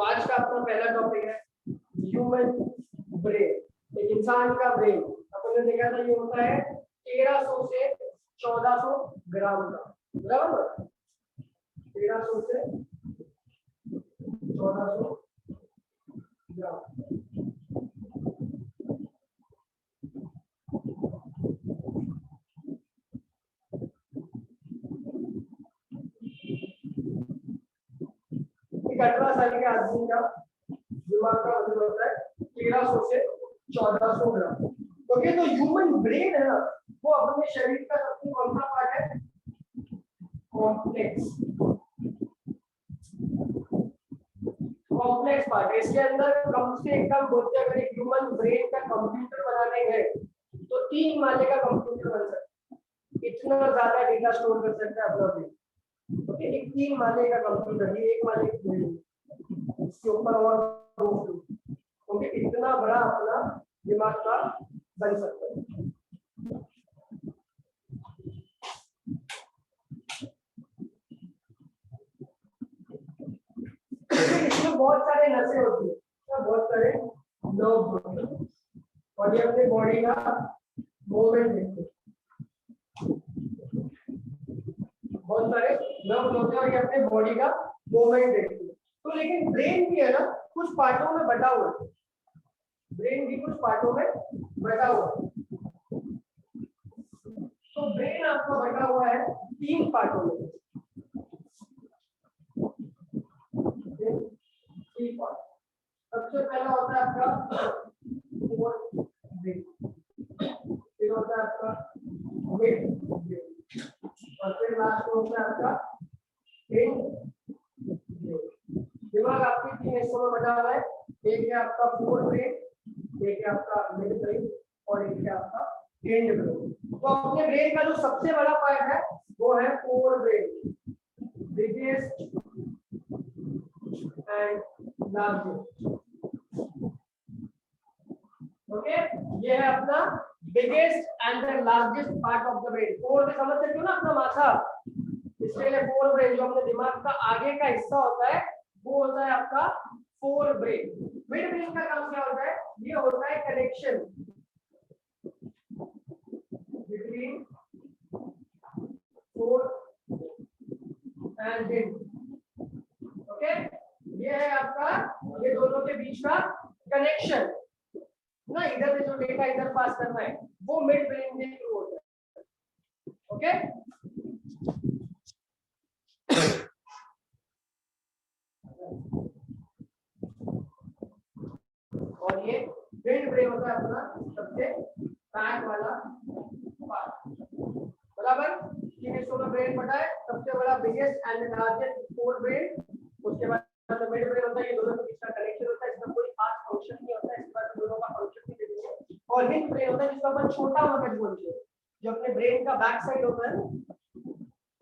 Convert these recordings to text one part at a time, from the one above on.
आज का अपना पहला टॉपिक है ह्यूमन ब्रेन, एक इंसान का ब्रेन। अपन ने देखा था ये होता है 1300 से 1400 ग्राम का, बराबर। 1300 से 1400 ग्राम। एक 18 साल के आदमी का दिमाग का वजन होता है 1300 से 1400 ग्राम। ओके, तो ह्यूमन ब्रेन है ना, वो अपने शरीर का सबसे कौन सा पार्ट है? कॉम्प्लेक्स पार्ट है। इसके अंदर कम से कम बोलते हैं अगर एक ह्यूमन ब्रेन का कंप्यूटर बनाने गए तो 3 माले का कंप्यूटर बन सकता है। इतना ज्यादा डेटा स्टोर कर सकता है अपना ब्रेन। ओके, एक 3 माले का कंप्यूटर, ये 1 माले की बिल्डिंग, इसके ऊपर और 2 फ्लोर। ओके, इतना बड़ा अपना दिमाग का बन सकता है। इसमें बहुत सारे नसें होती है, बहुत सारे नर्व होते हैं, और ये अपने बॉडी का मूवमेंट देखते हैं। बहुत सारे नर्व होते हैं और ये अपने बॉडी का मूवमेंट देखते हैं। तो लेकिन ब्रेन भी है ना कुछ पार्टों में बटा हुआ है, ब्रेन भी कुछ पार्टों में बटा हुआ है। तो ब्रेन आपका बटा हुआ है 3 पार्टों में। सबसे पहला होता है आपका ब्रेन, फिर होता है आपका मिड ब्रेन, और फिर लास्ट में होता है आपका एंड ब्रेन। दिमाग आपके 3 हिस्सों में बटा हुआ है, एक है आपका फोर ब्रेन, एक है आपका मिड ब्रेन और एक है आपका एंड ब्रेन। तो अपने ब्रेन का जो सबसे बड़ा पार्ट है वो है fore brain, biggest and largest. Okay, ये है अपना biggest and the largest part of the brain. Four में समझ सकते हो ना अपना माथा, इसके लिए फोर ब्रेन जो अपने दिमाग का आगे का हिस्सा होता है वो होता है आपका फोर ब्रेन। मिड ब्रेन का काम क्या होता है? ये होता है connection between four and brain. Okay, ये है आपका, ये दोनों के बीच का कनेक्शन ना, इधर से जो डेटा इधर पास करना है वो मिड ब्रेन के थ्रू होता है। ओके, और ये मिड ब्रेन होता है अपना सबसे बैक वाला पार्ट, बराबर। तीन हिस्सों में ब्रेन बटा है, सबसे बड़ा biggest and largest fore brain, उसके बाद मिड ब्रेन होता है, ये दोनों के बीच का कनेक्शन होता है, इसका कोई खास फंक्शन नहीं होता है, इसके बाद दोनों का फंक्शन भी देखेंगे। और हिंड ब्रेन होता है जिसको अपन छोटा मगज बोलते हैं, जो अपने ब्रेन का बैक साइड होता है,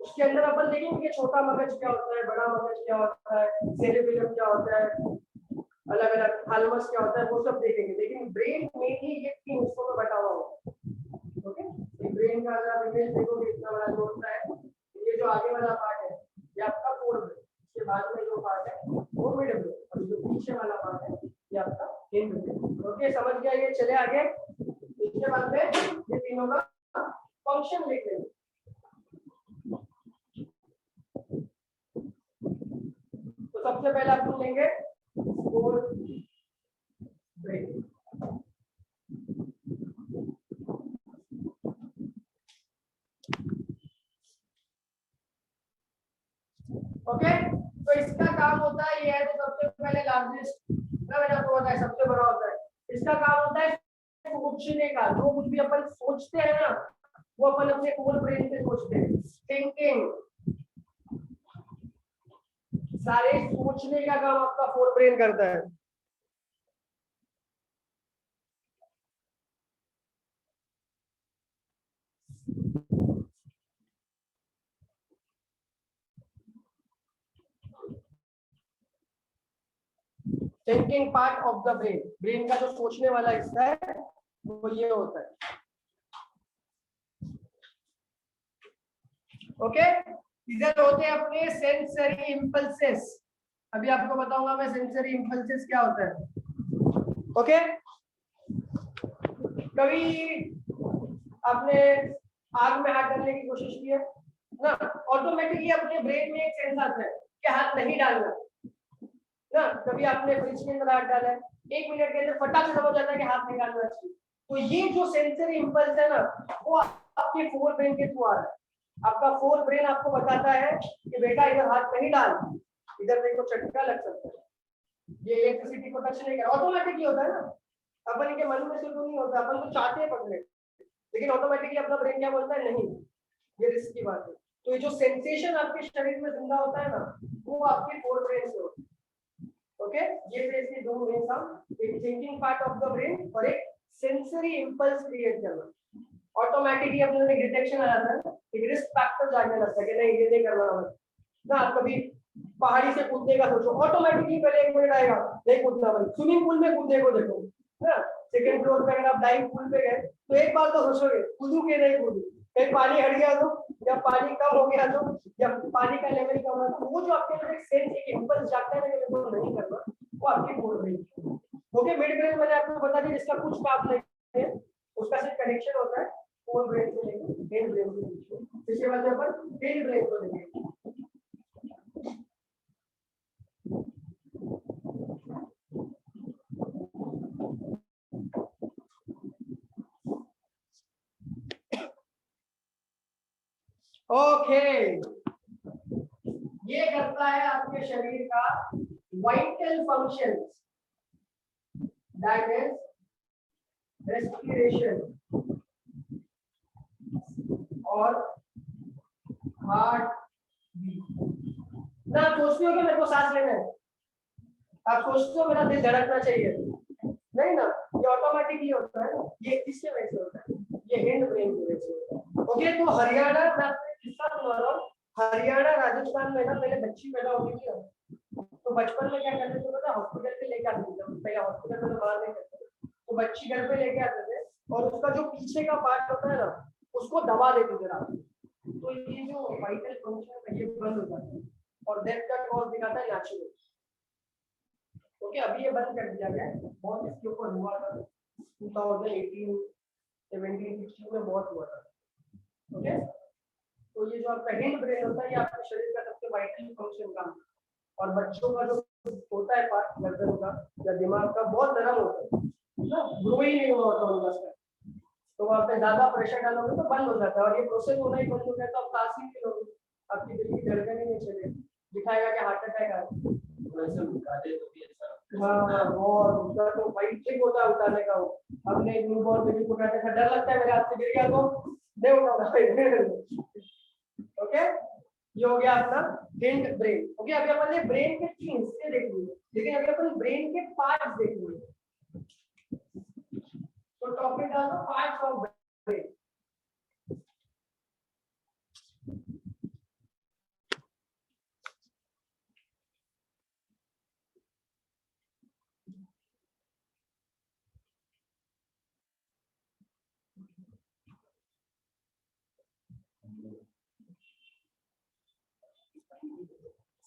उसके अंदर अपन देखेंगे कि छोटा मगज क्या होता है, बड़ा मगज क्या होता है, सेरेबेलम क्या होता है, अलग अलग थैलेमस क्या होता है, वो सब देखेंगे। लेकिन ब्रेन में ही ये 3 हिस्सों में बटा हुआ होता है। ओके, ये ब्रेन का अगर इमेज देखोगे इतना बड़ा जो होता है, ये जो आगे वाला पार्ट है ये आपका फोर ब्रेन, इसके बाद में जो पार्ट है वो मिड ब्रेन, और जो पीछे वाला पार्ट है ये आपका हिंड ब्रेन। ओके, समझ गया? ये चले आगे। इसके बाद में ये तीनों का फंक्शन लिख लेंगे। तो सबसे पहले आप लेंगे फोर ब्रेन। ओके, तो इसका काम होता है, ये है तो सबसे पहले लार्जेस्ट ना, मैंने आपको बताया सबसे बड़ा होता है। इसका काम होता है सोचने का, जो कुछ भी अपन सोचते हैं ना वो अपन अपने फोर ब्रेन से सोचते हैं। थिंकिंग, सारे सोचने का काम आपका फोर ब्रेन करता है। Thinking part of the brain, brain का जो सोचने वाला हिस्सा है वो ये होता है। ओके, इधर होते हैं अपने सेंसरी इंपल्सेस, अभी आपको बताऊंगा मैं सेंसरी इंपल्सेस क्या होता है। ओके, कभी आपने आग में हाथ डालने की कोशिश की है ना, ऑटोमेटिकली अपने ब्रेन में एक सेंस आता है कि हाथ नहीं डालना ना। कभी आपने फ्रिज के अंदर हाथ डाला है, 1 मिनट के अंदर फटाक से समझ जाता है कि हाथ नहीं डालना चाहिए। तो ये जो सेंसरी इंपल्स है ना, वो आपके फोर ब्रेन के थ्रू आ रहा है। आपका फोर ब्रेन आपको बताता है कि बेटा इधर हाथ नहीं डाल, इधर देखो झटका लग सकता है, ये इलेक्ट्रिसिटी को टच नहीं कर, ऑटोमेटिकली होता है ना। अपन के मन में से तो नहीं होता, अपन तो चाहते हैं पकड़े, लेकिन ऑटोमेटिकली अपना ब्रेन क्या बोलता है, नहीं ये रिस्क की बात है। तो ये जो सेंसेशन आपके शरीर में जिंदा होता है ना, वो आपके फोर ब्रेन से होता है। ओके, ये बेसिकली दो मेन काम, एक thinking part of the brain और एक सेंसरी इंपल्स क्रिएट करना। ऑटोमेटिकली अपने में डिटेक्शन आ जाता है, एक रिस्क फैक्टर जाने लगता है कि नहीं ये नहीं करना ना। आप कभी पहाड़ी से कूदने का सोचो, ऑटोमेटिकली पहले 1 मिनट आएगा नहीं कूदना भाई। स्विमिंग पूल में कूदने को देखो ना, सेकंड फ्लोर पे अगर आप डाइविंग पूल पे गए तो एक बार तो सोचोगे कूदू के नहीं कूदू, कहीं पानी हट गया तो, या पानी कम हो गया तो, या पानी का लेवल कम हो तो, वो जो आपके अंदर एक सेंस एक इंपल्स जागता है ना कि मेरे को नहीं करना, वो आपकी fore brain. Okay, mid brain मैंने आपको बता दिया जिसका कुछ काम नहीं है, उसका सिर्फ कनेक्शन होता है फोर ब्रेन से लेकर हिंड ब्रेन के बीच। इसके बाद अपन हिंड ब्रेन को देखेंगे। ओके, ये करता है आपके शरीर का vital functions, that is respiration और हार्ट बीट। ना आप सोचते हो कि मेरे को सांस लेना है, आप सोचते हो मेरा दिल धड़कना चाहिए, नहीं ना, ये ऑटोमेटिकली होता है। ये किसके वजह से होता है, ये हिंड ब्रेन की वजह से होता है। ओके, तो हरियाणा, मैं आपको किस्सा सुना रहा हूँ। हरियाणा राजस्थान में ना पहले बच्ची पैदा होती थी, तो बचपन में क्या करते थे पता, हॉस्पिटल पे लेके आते थे। पहले हॉस्पिटल में तो बाहर नहीं करते थे, तो बच्ची घर पे लेके आते थे और उसका जो पीछे का पार्ट होता है ना, उसको दबा देते थे रात में। तो ये जो वाइटल फंक्शन है ये बंद हो जाता है और डेथ का कॉज दिखाता है नेचुरल। ओके, अभी ये बंद कर दिया गया है, बहुत इसके ऊपर हुआ था 2018 17 16 में बहुत हुआ था। ओके, तो ये जो आपका हिंड ब्रेन होता है ये आपके शरीर का सबसे वाइटल फंक्शन काम, और बच्चों का जो होता है पार्ट गर्दन का या दिमाग का बहुत नरम होता है ना, ग्रो ही नहीं हुआ होता उनका, तो वहाँ पे ज्यादा प्रेशर डालोगे तो बंद हो जाता है, और ये प्रोसेस होना ही बंद हो गया तो आप सांस ही नहीं लोगे, आपकी दिल की धड़कन ही नहीं चलेगी, दिखाएगा कि हार्ट अटैक आ हाँ, और उसका तो फाइट ठीक होता है उठाने का। वो हमने न्यू बॉर्न बेबी को उठाते थे, डर लगता है मेरे हाथ से गिर गया तो नहीं उठाना। ओके, ये हो गया अपना हिंड ब्रेन। ओके, अभी अपन ने ब्रेन के 3 हिस्से देख लिए, लेकिन अभी अपन ब्रेन के पार्ट्स देख लिए। तो टॉपिक डाल दो पार्ट्स ऑफ ब्रेन।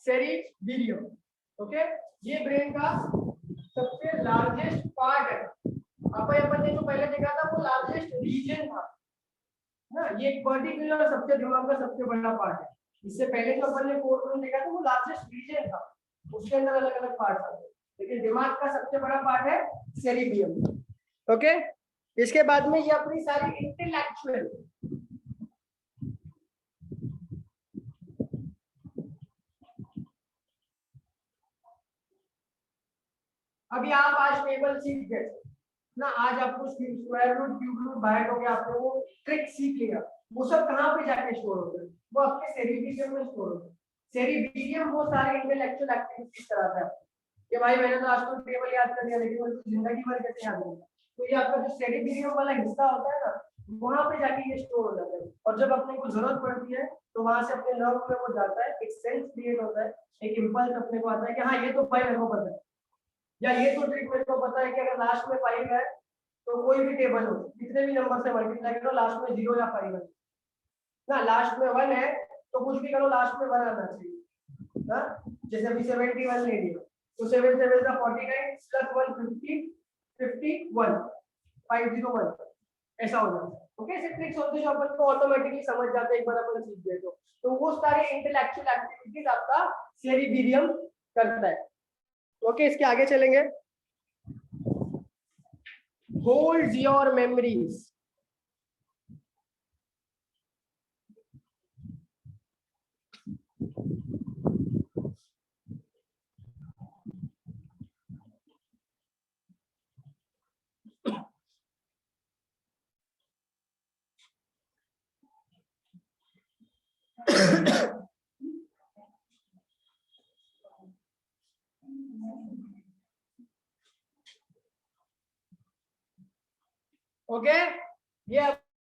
सेरिबेलियम। ओके, ये ब्रेन का सबसे लार्जेस्ट पार्ट है। अपन ने जो पहले देखा था वो लार्जेस्ट रीजन था ना, ये एक पर्टिकुलर सबसे दिमाग का सबसे बड़ा पार्ट है। इससे पहले जो अपन ने फोरब्रेन देखा था वो लार्जेस्ट रीजन था, उसके अंदर अलग अलग पार्ट था, लेकिन दिमाग का सबसे बड़ा पार्ट है सेरिबेलियम। ओके, इसके बाद में ये अपनी सारी इंटेलेक्चुअल, अभी आप आज टेबल सीख गए ना, आज आपको स्क्वायर रूट क्यूब रूट बाहर हो गया, आपने वो ट्रिक सीख लिया, वो सब कहाँ पे जाके स्टोर होते हैं, वो आपके सेरिबेलियम में स्टोर होते हैं। सेरिबेलियम वो सारे इंटेलेक्चुअल एक्टिविटीज कराता है कि भाई मैंने तो आज तो टेबल याद कर लिया, लेकिन मुझे जिंदगी भर कैसे याद होगा। तो ये आपका जो सेरिबेलियम वाला हिस्सा होता है ना, वहां पे जाके ये स्टोर हो जाता है, और जब अपने को जरूरत पड़ती है तो वहां से अपने नर्व में वो जाता है, एक सेंस क्रिएट होता है, एक इंपल्स अपने को आता है कि हाँ ये तो भाई मेरे को पता है, या ये तो ट्रिक मेरे को पता है कि अगर लास्ट में 5 है तो कोई भी टेबल हो कितने भी नंबर से मल्टीप्लाई करो लास्ट में 0 या 5 है ना, लास्ट में 1 है तो कुछ भी करो लास्ट में 1 आना चाहिए ना। जैसे अभी 71 ले लिया तो 7 7 का 49 प्लस 150 51 501 ऐसा हो जाता है। ओके, ऐसे ट्रिक्स होते हैं जो अपन को ऑटोमेटिकली समझ जाते हैं एक बार अपन सीख गए तो वो सारे इंटेलेक्चुअल एक्टिविटीज आपका सेरिबेलियम करता है। ओके, इसके आगे चलेंगे। Holds your memories. ओके, ये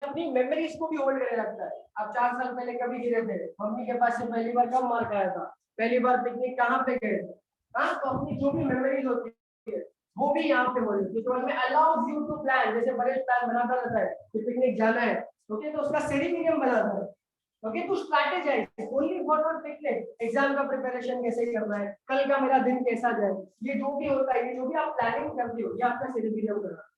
अपनी मेमोरीज को भी होल्ड करने लगता है। आप 4 साल पहले कभी गिरे थे, मम्मी के पास से पहली बार कब मार खाया था, पहली बार पिकनिक कहाँ पे गए थे, हाँ, तो अपनी जो भी मेमोरीज होती है वो भी यहाँ पे होल्ड होती है। तो में अलाउज यू टू प्लान, जैसे बड़े प्लान बनाता रहता है कि पिकनिक जाना है, ओके, तो उसका सेरिबेलियम बनाता है। ओके, तो strategise only for picnic, exam का प्रिपरेशन कैसे करना है, कल का मेरा दिन कैसा जाए, ये जो भी होता है, ये जो भी आप प्लानिंग करते हो, ये आपका सेरिबेलियम करना है।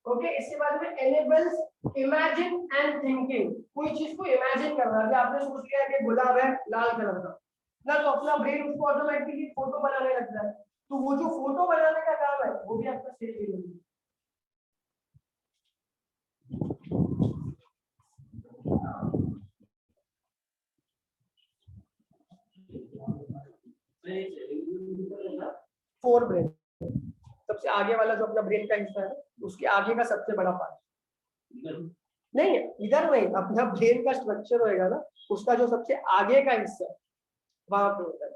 ओके, इसके बाद में एनेबल्स इमेजिन एंड थिंकिंग। कोई चीज को इमेजिन करना है, आपने सोच लिया कि गुलाब है लाल कलर का ना, तो अपना ब्रेन उसको ऑटोमेटिकली फोटो बनाने लगता है। तो वो जो फोटो बनाने का काम है वो भी आपका सेरिबेलियम है। फोर ब्रेन, सबसे आगे वाला जो अपना ब्रेन का हिस्सा है उसके आगे का सबसे बड़ा पार्ट नहीं है, इधर नहीं, अपना ब्रेन का स्ट्रक्चर होएगा ना, उसका जो सबसे आगे का हिस्सा है वहां पे होता है।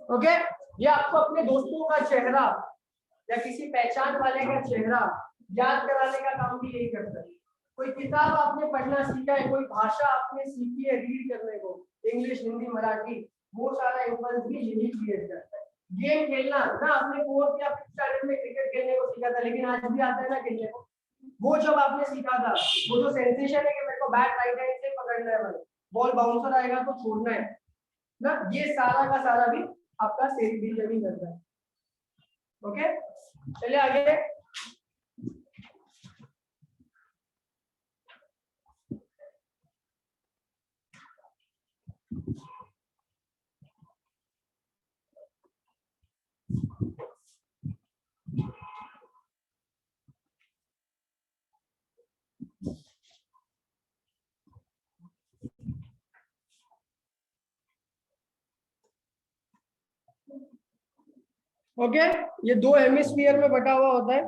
ओके, ये आपको अपने दोस्तों का चेहरा या किसी पहचान वाले का चेहरा याद कराने का काम भी यही करता है। कोई किताब आपने पढ़ना सीखा है, कोई भाषा आपने सीखी है रीड करने को, इंग्लिश हिंदी मराठी, वो सारा इम्पल्स भी यही क्रिएट करता है। गेम खेलना ना, आपने 4th या 5th स्टैंडर्ड में क्रिकेट खेलने को सीखा था, लेकिन आज भी आता है ना खेलने को, वो जब आपने सीखा था, वो जो सेंसेशन है कि मेरे को बैट राइट हैंड से पकड़ना है, बॉल बाउंसर आएगा तो छोड़ना है ना, ये सारा का सारा भी आपका सेरिबेलियम करता है। ओके, चलिए आगे। ओके, ये 2 हेमिस्फीयर में बटा हुआ होता है।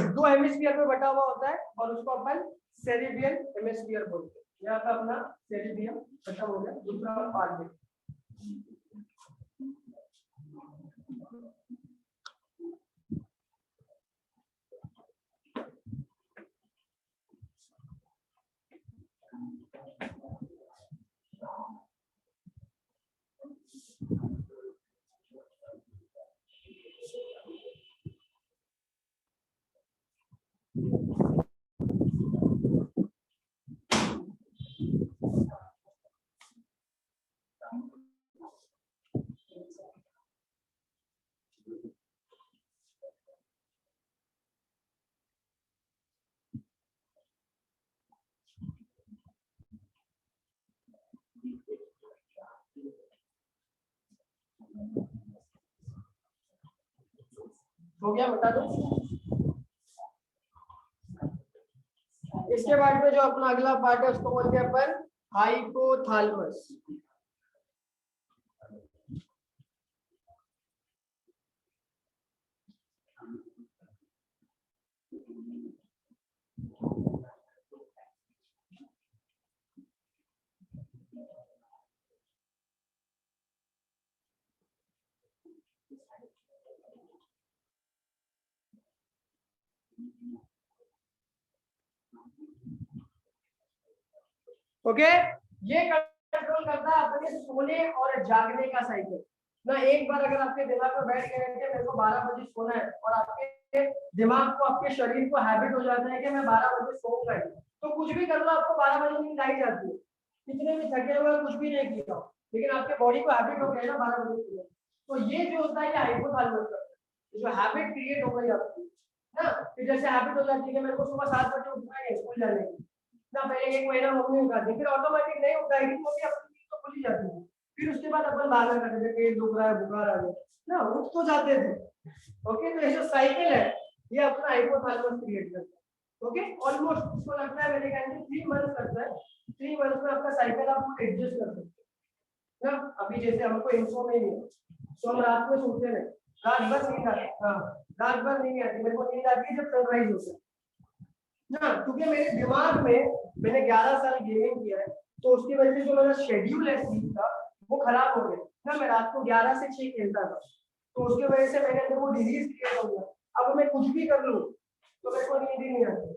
दो हेमिस्फीयर में बटा हुआ होता है और उसको अपन सेरिबियल हेमिस्फीयर बोलते हैं। यहाँ का अपना सेरिबियम खत्म हो गया, दूसरा पार्ट में। हो गया, बता दो। इसके बाद में जो अपना अगला पार्ट है उसको बोलते हैं अपन हाइपोथैलेमस। ओके, ये कंट्रोल करता है अपने सोने और जागने का साइकिल ना। एक बार अगर आपके दिमाग में बैठ गया कि मेरे को 12 बजे सोना है और आपके दिमाग को, आपके शरीर को हैबिट हो जाता है कि मैं 12 बजे सोऊंगा, तो कुछ भी कर लो आपको 12 बजे नींद आई जाती है, कितने भी थके हुए कुछ भी नहीं किया, लेकिन आपके बॉडी को हैबिट हो गया ना 12 बजे सोने। तो ये जो होता है ये हाइपोथैलेमस करता है, जो हैबिट क्रिएट हो गई आपकी ना, कि जैसे हैबिट हो जाती है कि मेरे को सुबह 7 बजे उठना है स्कूल जाने की ना, पहले एक महीना मम्मी उठाती, फिर ऑटोमेटिक नहीं उठाएगी तो भी अपनी नींद तो खुल ही जाती है, फिर उसके बाद अपन बहाना करते थे पेट दुख रहा है, बुखार आ गया ना, उठ तो जाते थे। ओके, तो ये जो साइकिल है ये अपना हाइपोथैलेमस क्रिएट करता है। ओके, ऑलमोस्ट उसको लगता है मेरे ख्याल से 3 मंथ लगता है, 3 मंथ में आपका साइकिल आप एडजस्ट कर सकते हैं ना। अभी जैसे हमको इन्फो में नहीं है, तो हम रात में सोते हैं, रात भर नींद आती है, हाँ रात भर नहीं आती, मेरे को नींद आती है जब सनराइज होता है ना, क्योंकि मेरे दिमाग में मैंने 11 साल गेमिंग किया है, तो उसकी वजह से जो मेरा शेड्यूल है स्लीप का वो खराब हो गया ना। मैं रात को 11 से 6 खेलता था, तो उसकी वजह से मेरे अंदर वो डिजीज क्रिएट हो गया। अब मैं कुछ भी कर लूं तो मेरे को नींद ही नहीं आती,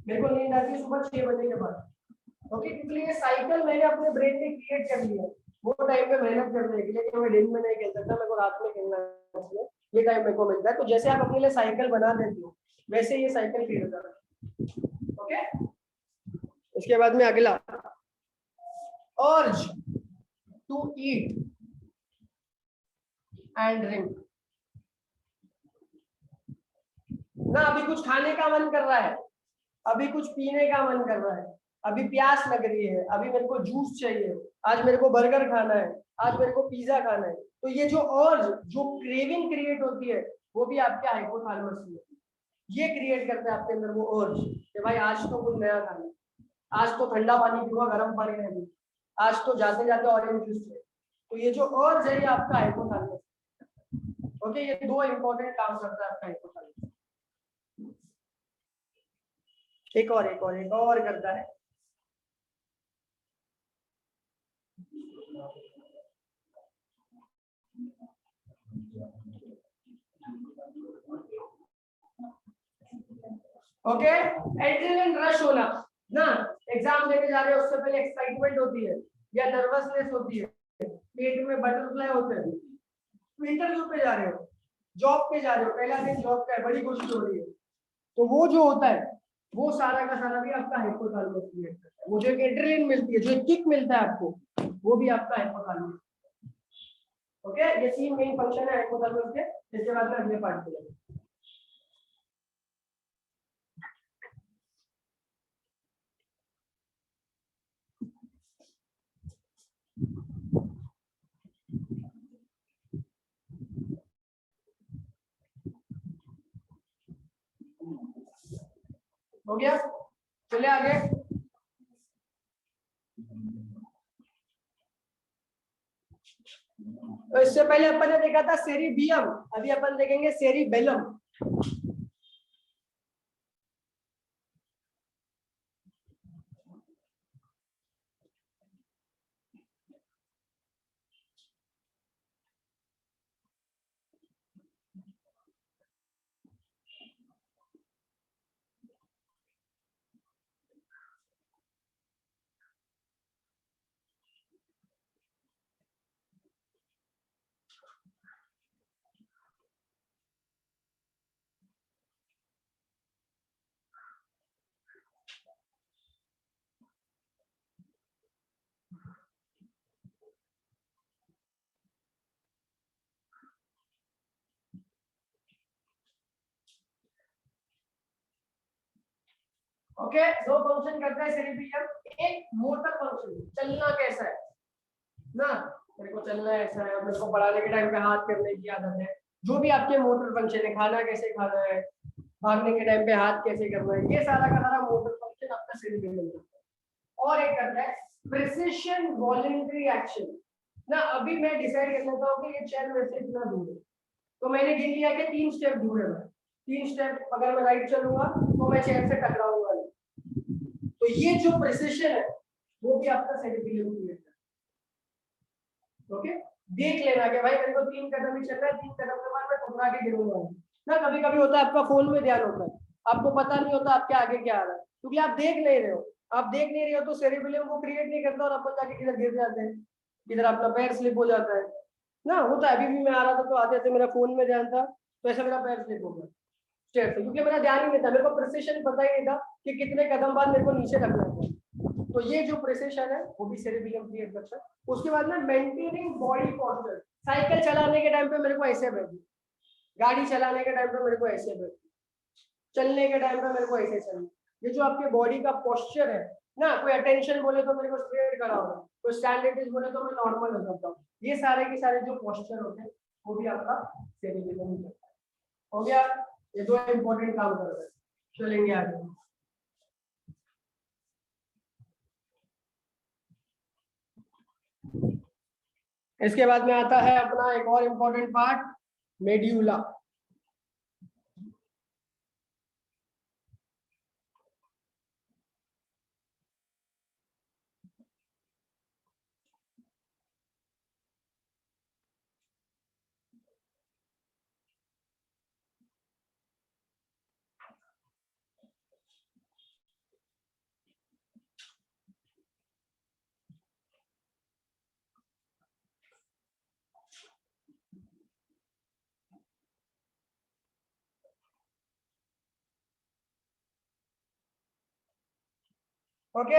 मेरे को नींद आती है सुबह 6 बजे के बाद। ओके, क्योंकि ये साइकिल मैंने अपने ब्रेन में क्रिएट कर लिया है। वो टाइम पे मेहनत करने के लिए कि मैं दिन में नहीं खेल सकता, मेरे को रात में खेलना है, इसलिए ये टाइम मेरे को मिलता है। तो जैसे आप अपने लिए साइकिल बना देते हो वैसे ये साइकिल क्रिएट होता है। ओके, इसके बाद में अगला urge to eat and drink ना। अभी कुछ खाने का मन कर रहा है, अभी कुछ पीने का मन कर रहा है, अभी प्यास लग रही है, अभी मेरे को जूस चाहिए, आज मेरे को बर्गर खाना है, आज मेरे को पिज्जा खाना है। तो ये जो अर्ज, जो क्रेविंग क्रिएट होती है वो भी आपके हाइपोथैलेमस में ये क्रिएट करता है आपके अंदर वो अर्ज कि भाई आज तो कुछ नया खाना है, आज तो ठंडा पानी पीऊंगा, गर्म पानी नहीं पीऊंगा, आज तो जाते जाते ऑरेंज जूस है। तो ये जो अर्ज है ये आपका हाइपोथैलेमस। ओके, ये दो इंपॉर्टेंट काम करता है आपका हाइपोथैलेमस। एक और करता है। ओके, एड्रेनलिन रश होना ना, एग्जाम देने जा रहे हो उससे पहले एक्साइटमेंट होती है या नर्वसनेस होती है, पेट में बटरफ्लाई होते हैं, इंटरव्यू पे जा रहे हो, जॉब पे जा रहे हो, पहला दिन जॉब का है, बड़ी कोशिश हो रही है, तो वो जो होता है वो सारा का सारा भी आपका हाइपोथैलेमस क्रिएट करता है। वो जो एक एड्रेनलिन मिलती है, जो एक किक मिलता है आपको, वो भी आपका हाइपोथैलेमस। ओके, ये 3 मेन फंक्शन है हाइपोथैलेमस के। इसके बाद में अगले पार्ट पे जाएंगे। हो गया, चले आगे। तो इससे पहले अपन ने देखा था सेरिबियम, अभी अपन देखेंगे सेरिबेलम। ओके, दो फंक्शन करता है सेरिबियम, एक मोटर फंक्शन, चलना कैसा है ना, मेरे को चलना ऐसा है, मेरे को पढ़ाने के टाइम पे हाथ करने की आदत है, जो भी आपके मोटर फंक्शन है, खाना कैसे खाना है, भागने के टाइम पे हाथ कैसे करना है, ये सारा का सारा मोटर फंक्शन आपका सेरिबियम करता है। और एक करता है प्रिसिशन वॉलंटरी एक्शन ना। अभी मैं डिसाइड कर लेता हूँ कि ये चेयर मेरे से इतना दूर है, तो मैंने गिन लिया कि 3 स्टेप दूर है, 3 स्टेप अगर मैं राइट चलूंगा तो मैं चेयर से टकराऊंगा। तो ये जो प्रिसिशन है वो भी आपका सेरिबियम क्रिएट करता है। ओके, देख लेना कि भाई मेरे को 3 कदम ही चलना है, 3 कदम के बाद मैं टकरा के गिरूंगा ना। कभी कभी होता है आपका फोन में ध्यान होता है, आपको पता नहीं होता आपके आगे क्या आ रहा है, क्योंकि आप देख नहीं रहे हो, आप देख नहीं रहे हो तो सेरेबेलियम वो क्रिएट नहीं करता और अपन जाके किधर गिर जाते हैं, किधर अपना पैर स्लिप हो जाता है ना। होता है, अभी भी मैं आ रहा था तो आते थे मेरा फोन में ध्यान था तो ऐसा मेरा पैर स्लिप हो गया स्टेयर से, क्योंकि मेरा ध्यान ही नहीं था, मेरे को प्रिसिशन पता ही नहीं था कि कितने कदम बाद मेरे को नीचे रखना है। तो ये जो प्रिसिशन है वो भी सेरेबेलियम क्रिएट करता है। उसके बाद में मेंटेनिंग बॉडी पोस्चर, साइकिल चलाने के टाइम पे मेरे को ऐसे बैठना, गाड़ी चलाने के टाइम पे मेरे को ऐसे बैठना, चलने के टाइम पे मेरे को ऐसे चलना। ये जो आपके बॉडी का पोस्चर है ना, कोई अटेंशन बोले तो मेरे को स्ट्रेट करा होगा, कोई स्टैंडर्ड बोले तो मैं नॉर्मल हो जाता हूँ। ये सारे के सारे जो पोस्चर होते हैं वो भी आपका सेरेबेलियम करता है। हो गया, ये दो इंपॉर्टेंट काम कर रहे हैं। चलेंगे आगे। इसके बाद में आता है अपना एक और इम्पोर्टेंट पार्ट, मेड्यूला। ओके,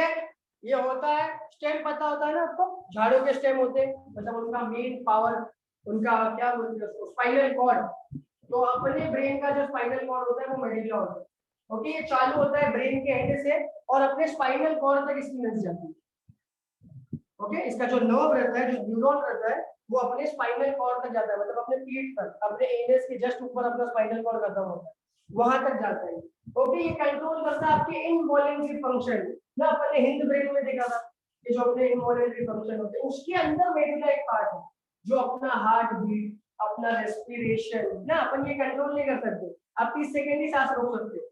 ये होता है स्टेम, पता होता है ना आपको, झाड़ों के स्टेम होते हैं, मतलब उनका मेन पावर, उनका क्या बोलते हैं उसको, स्पाइनल कॉर्ड। तो अपने ब्रेन का जो स्पाइनल कॉर्ड होता है वो मेडुला होता है। ओके, ये चालू होता है ब्रेन के एंड से और अपने स्पाइनल कॉर्ड तक इसकी नस जाती है। ओके, इसका जो नर्व रहता है, जो न्यूरॉन रहता है, वो अपने स्पाइनल कॉर्ड तक जाता है, मतलब अपने पीठ तक, अपने एनएस के जस्ट ऊपर अपना स्पाइनल कॉर्ड खत्म होता है, वहां तक जाता है। ओके, ये कंट्रोल करता है आपके इनवॉलंटरी फंक्शन ना, अपन ने हिंद ब्रेन में देखा था कि जो अपने इनवॉलंटरी फंक्शन होते हैं उसके अंदर मेडुला एक पार्ट है जो अपना हार्ट बीट, अपना रेस्पिरेशन ना, अपन ये कंट्रोल नहीं कर सकते। आप 30 सेकंड ही सांस रोक सकते हो,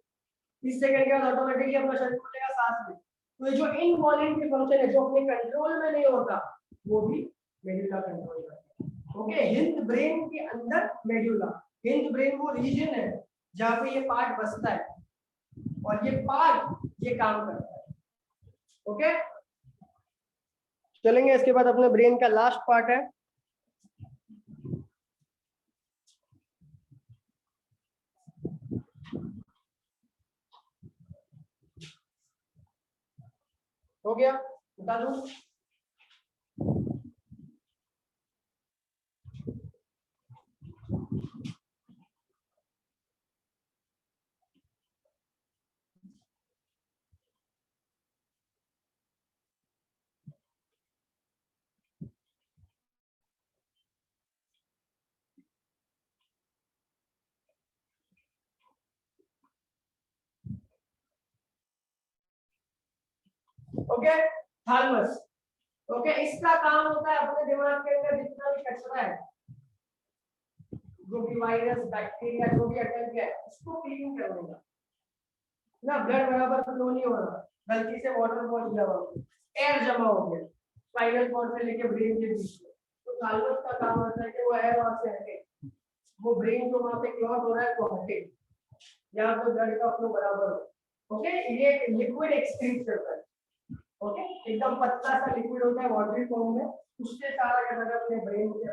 30 सेकंड के बाद ऑटोमेटिकली अपना शरीर खुलेगा सांस में। तो ये जो इनवॉलंटरी फंक्शन है जो अपने कंट्रोल में नहीं होता वो भी मेडुला कंट्रोल करता है। ओके, हिंद ब्रेन के अंदर मेडुला, हिंद ब्रेन वो रीजन है जहां पे ये पार्ट बसता है और ये पार्ट ये काम करता है। ओके, चलेंगे इसके बाद अपने ब्रेन का लास्ट पार्ट है हो गया, बता दूं ओके, थैलेमस। ओके, इसका काम होता है अपने दिमाग के अंदर जितना भी कचरा है, जो भी वायरस बैक्टीरिया जो भी अटैक है उसको क्लीन करने का ना। ब्लड बराबर फ्लो नहीं हो रहा, गलती से वाटर पहुंच गया, एयर जमा हो गया स्पाइनल कॉर्ड से लेके ब्रेन के बीच में, तो थैलेमस का काम होता है कि वो एयर वहां से हटे, वो ब्रेन जो वहां पे क्लॉट हो रहा है वो हटे, यहाँ पे ब्लड का फ्लो बराबर हो। ओके, ये लिक्विड एक्सक्रीट करता है। ओके, एकदम पतला सा लिक्विड होता है वाटरी फॉर्म में, उससे सारा क्या होता है अपने ब्रेन के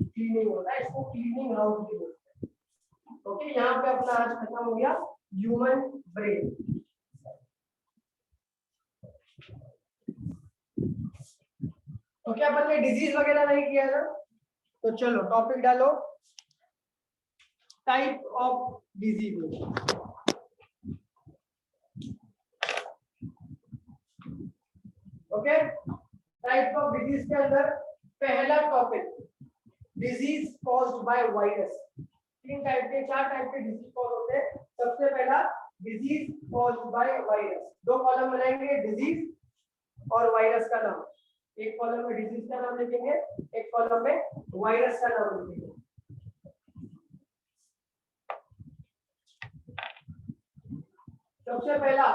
क्लीनिंग होता है, इसको क्लीनिंग राउंड की बोलते हैं। ओके, यहाँ पे अपना आज खत्म हो गया ह्यूमन ब्रेन। ओके, अपन ने डिजीज वगैरह नहीं किया ना, तो चलो टॉपिक डालो, type of disease. Okay, type of disease के अंदर पहला topic disease caused by virus. तीन टाइप के, चार टाइप के डिजीज कॉज होते हैं। सबसे पहला डिजीज कॉज्ड बाय वायरस, दो कॉलम बनाएंगे, डिजीज और वायरस का नाम, एक कॉलम में डिजीज का नाम लिखेंगे, एक कॉलम में वायरस का नाम लिखेंगे। सबसे पहला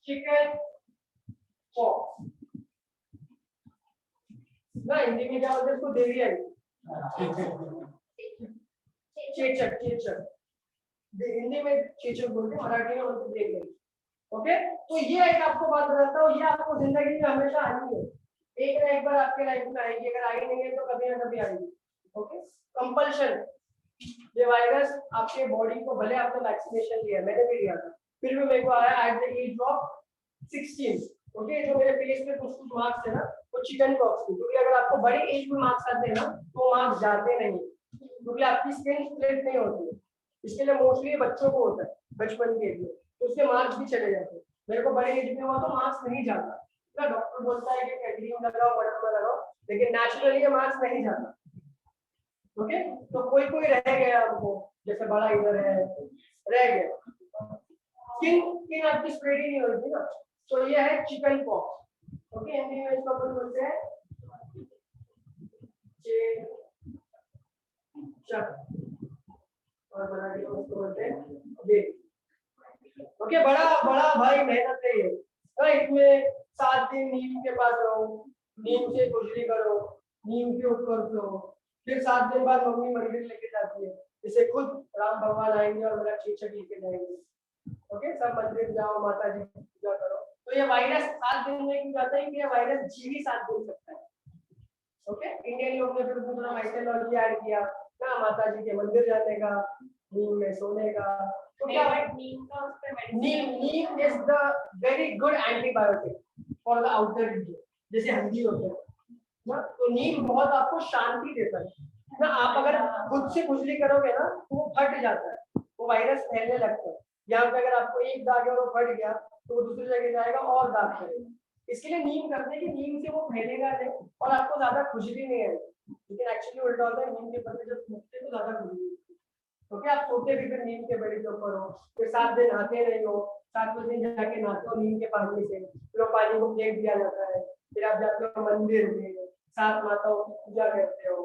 चिकन पॉक्स ना, हिंदी में क्या बोलते हैं इसको, डेरिया, चेचक, चेचक हिंदी में चेचक बोलते हैं, मराठी में बोलते हैं डेरिया। ओके, तो ये एक आपको बात बताता हूँ, ये आपको जिंदगी में हमेशा आनी है, एक ना एक बार आपके लाइफ में आएगी, अगर आई नहीं है तो कभी ना कभी आएगी। ओके, कंपल्शन, ये वायरस आपके बॉडी को, भले आपने वैक्सीनेशन लिया, मैंने भी लिया था, फिर भी मेरे को आया at the age of 16। Okay, जो मेरे फेस पे कुछ कुछ मार्क्स थे ना, वो चिकन पॉक्स थे, क्योंकि अगर आपको बड़ी एज में मार्क्स आते हैं ना, तो मार्क्स जाते नहीं, क्योंकि आपकी स्किन स्प्लिट नहीं होती है। इसके लिए मोस्टली बच्चों को होता है, बचपन के लिए, तो उसके मार्क्स भी चले जाते हैं। मेरे को बड़े एज में हुआ तो मार्क्स नहीं जाता, ना डॉक्टर बोलता है कि कैल्शियम लगाओ, बटर लगाओ, लेकिन नेचुरली ये मार्क्स नहीं जाता। ओके, तो कोई कोई रह गया हमको, जैसे बड़ा इधर है, रह गया, स्किन स्किन आपकी स्प्रेड ही नहीं होती ना, तो ये है चिकन पॉक्स। ओके, हिंदी में इसको अपन बोलते हैं और मराठी में इसको बोलते हैं। ओके, बड़ा बड़ा भाई मेहनत है ये, इसमें 7 दिन नीम के पास रहो, नीम से खुजली करो, नीम के ऊपर रहो, फिर 7 दिन बाद मम्मी मंदिर लेके जाती है, इसे खुद राम भगवान आएंगे और मेरा शीर्षक लेके जाएंगे। ओके, सब मंदिर जाओ, माता जी की पूजा करो। तो ये वायरस 7 दिन में क्यों जाता है कि ये वायरस जी ही 7 दिन सकता है। ओके, इंडियन लोग ने फिर दूसरा माइथोलॉजी ऐड किया ना, माता जी के मंदिर जाने का, नीम में सोने का। तो क्या नीम का उस पे neem is the very good antibiotic for the outer region, जैसे हल्दी होते हैं ना, तो नीम बहुत आपको शांति देता है ना। आप अगर खुद से खुजली करोगे ना, तो वो फट जाता है, वो वायरस फैलने लगता है। यहाँ पे अगर आपको एक दाग है और वो फट गया, तो वो दूसरी जगह जाएगा और दाग करेगा। इसके लिए नीम करते हैं कि नीम से वो फैलेगा नहीं और आपको ज्यादा खुजली नहीं आएगी, लेकिन एक्चुअली उल्टा होता है, नीम के पत्ते जब सूखते तो ज्यादा खुजली। तो क्या आप सोते भी फिर नीम के पेड़ के ऊपर हो, फिर 7 दिन नहाते नहीं हो, 7वें दिन जाके नहाते हो नीम के पानी से, फिर वो पानी को फेंक दिया जाता है, फिर आप जाते हो मंदिर में, 7 माताओं की पूजा करते हो,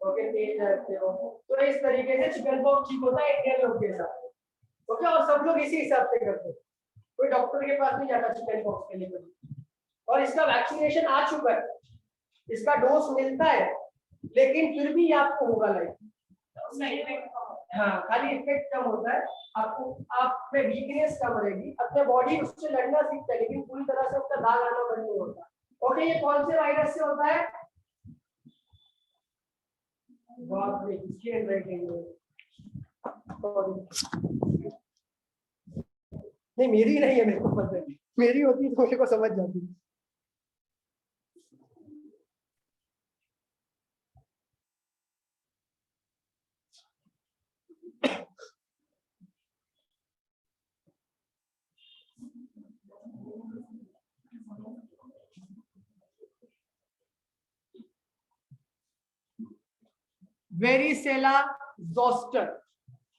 ओके, तेज रहते हो। तो इस तरीके से चिकन पॉक्स ठीक होता है इंडियन लोग के साथ। ओके, और सब लोग इसी हिसाब से करते हैं, कोई डॉक्टर के पास नहीं जाता चिकन पॉक्स के लिए। और इसका वैक्सीनेशन आ चुका है, इसका डोज मिलता है, लेकिन फिर भी आपको होगा लाइक, हाँ, खाली इफेक्ट कम होता है, आपको आप में वीकनेस कम रहेगी, अपने बॉडी उससे लड़ना सीखता है, लेकिन पूरी तरह से उसका दाग आना बंद नहीं होता। ओके, ये कौन से वायरस से होता है? नहीं, मेरी नहीं है, मेरे को पता है, मेरी होती तो मेरे को समझ जाती। वेरिसेला जोस्टर,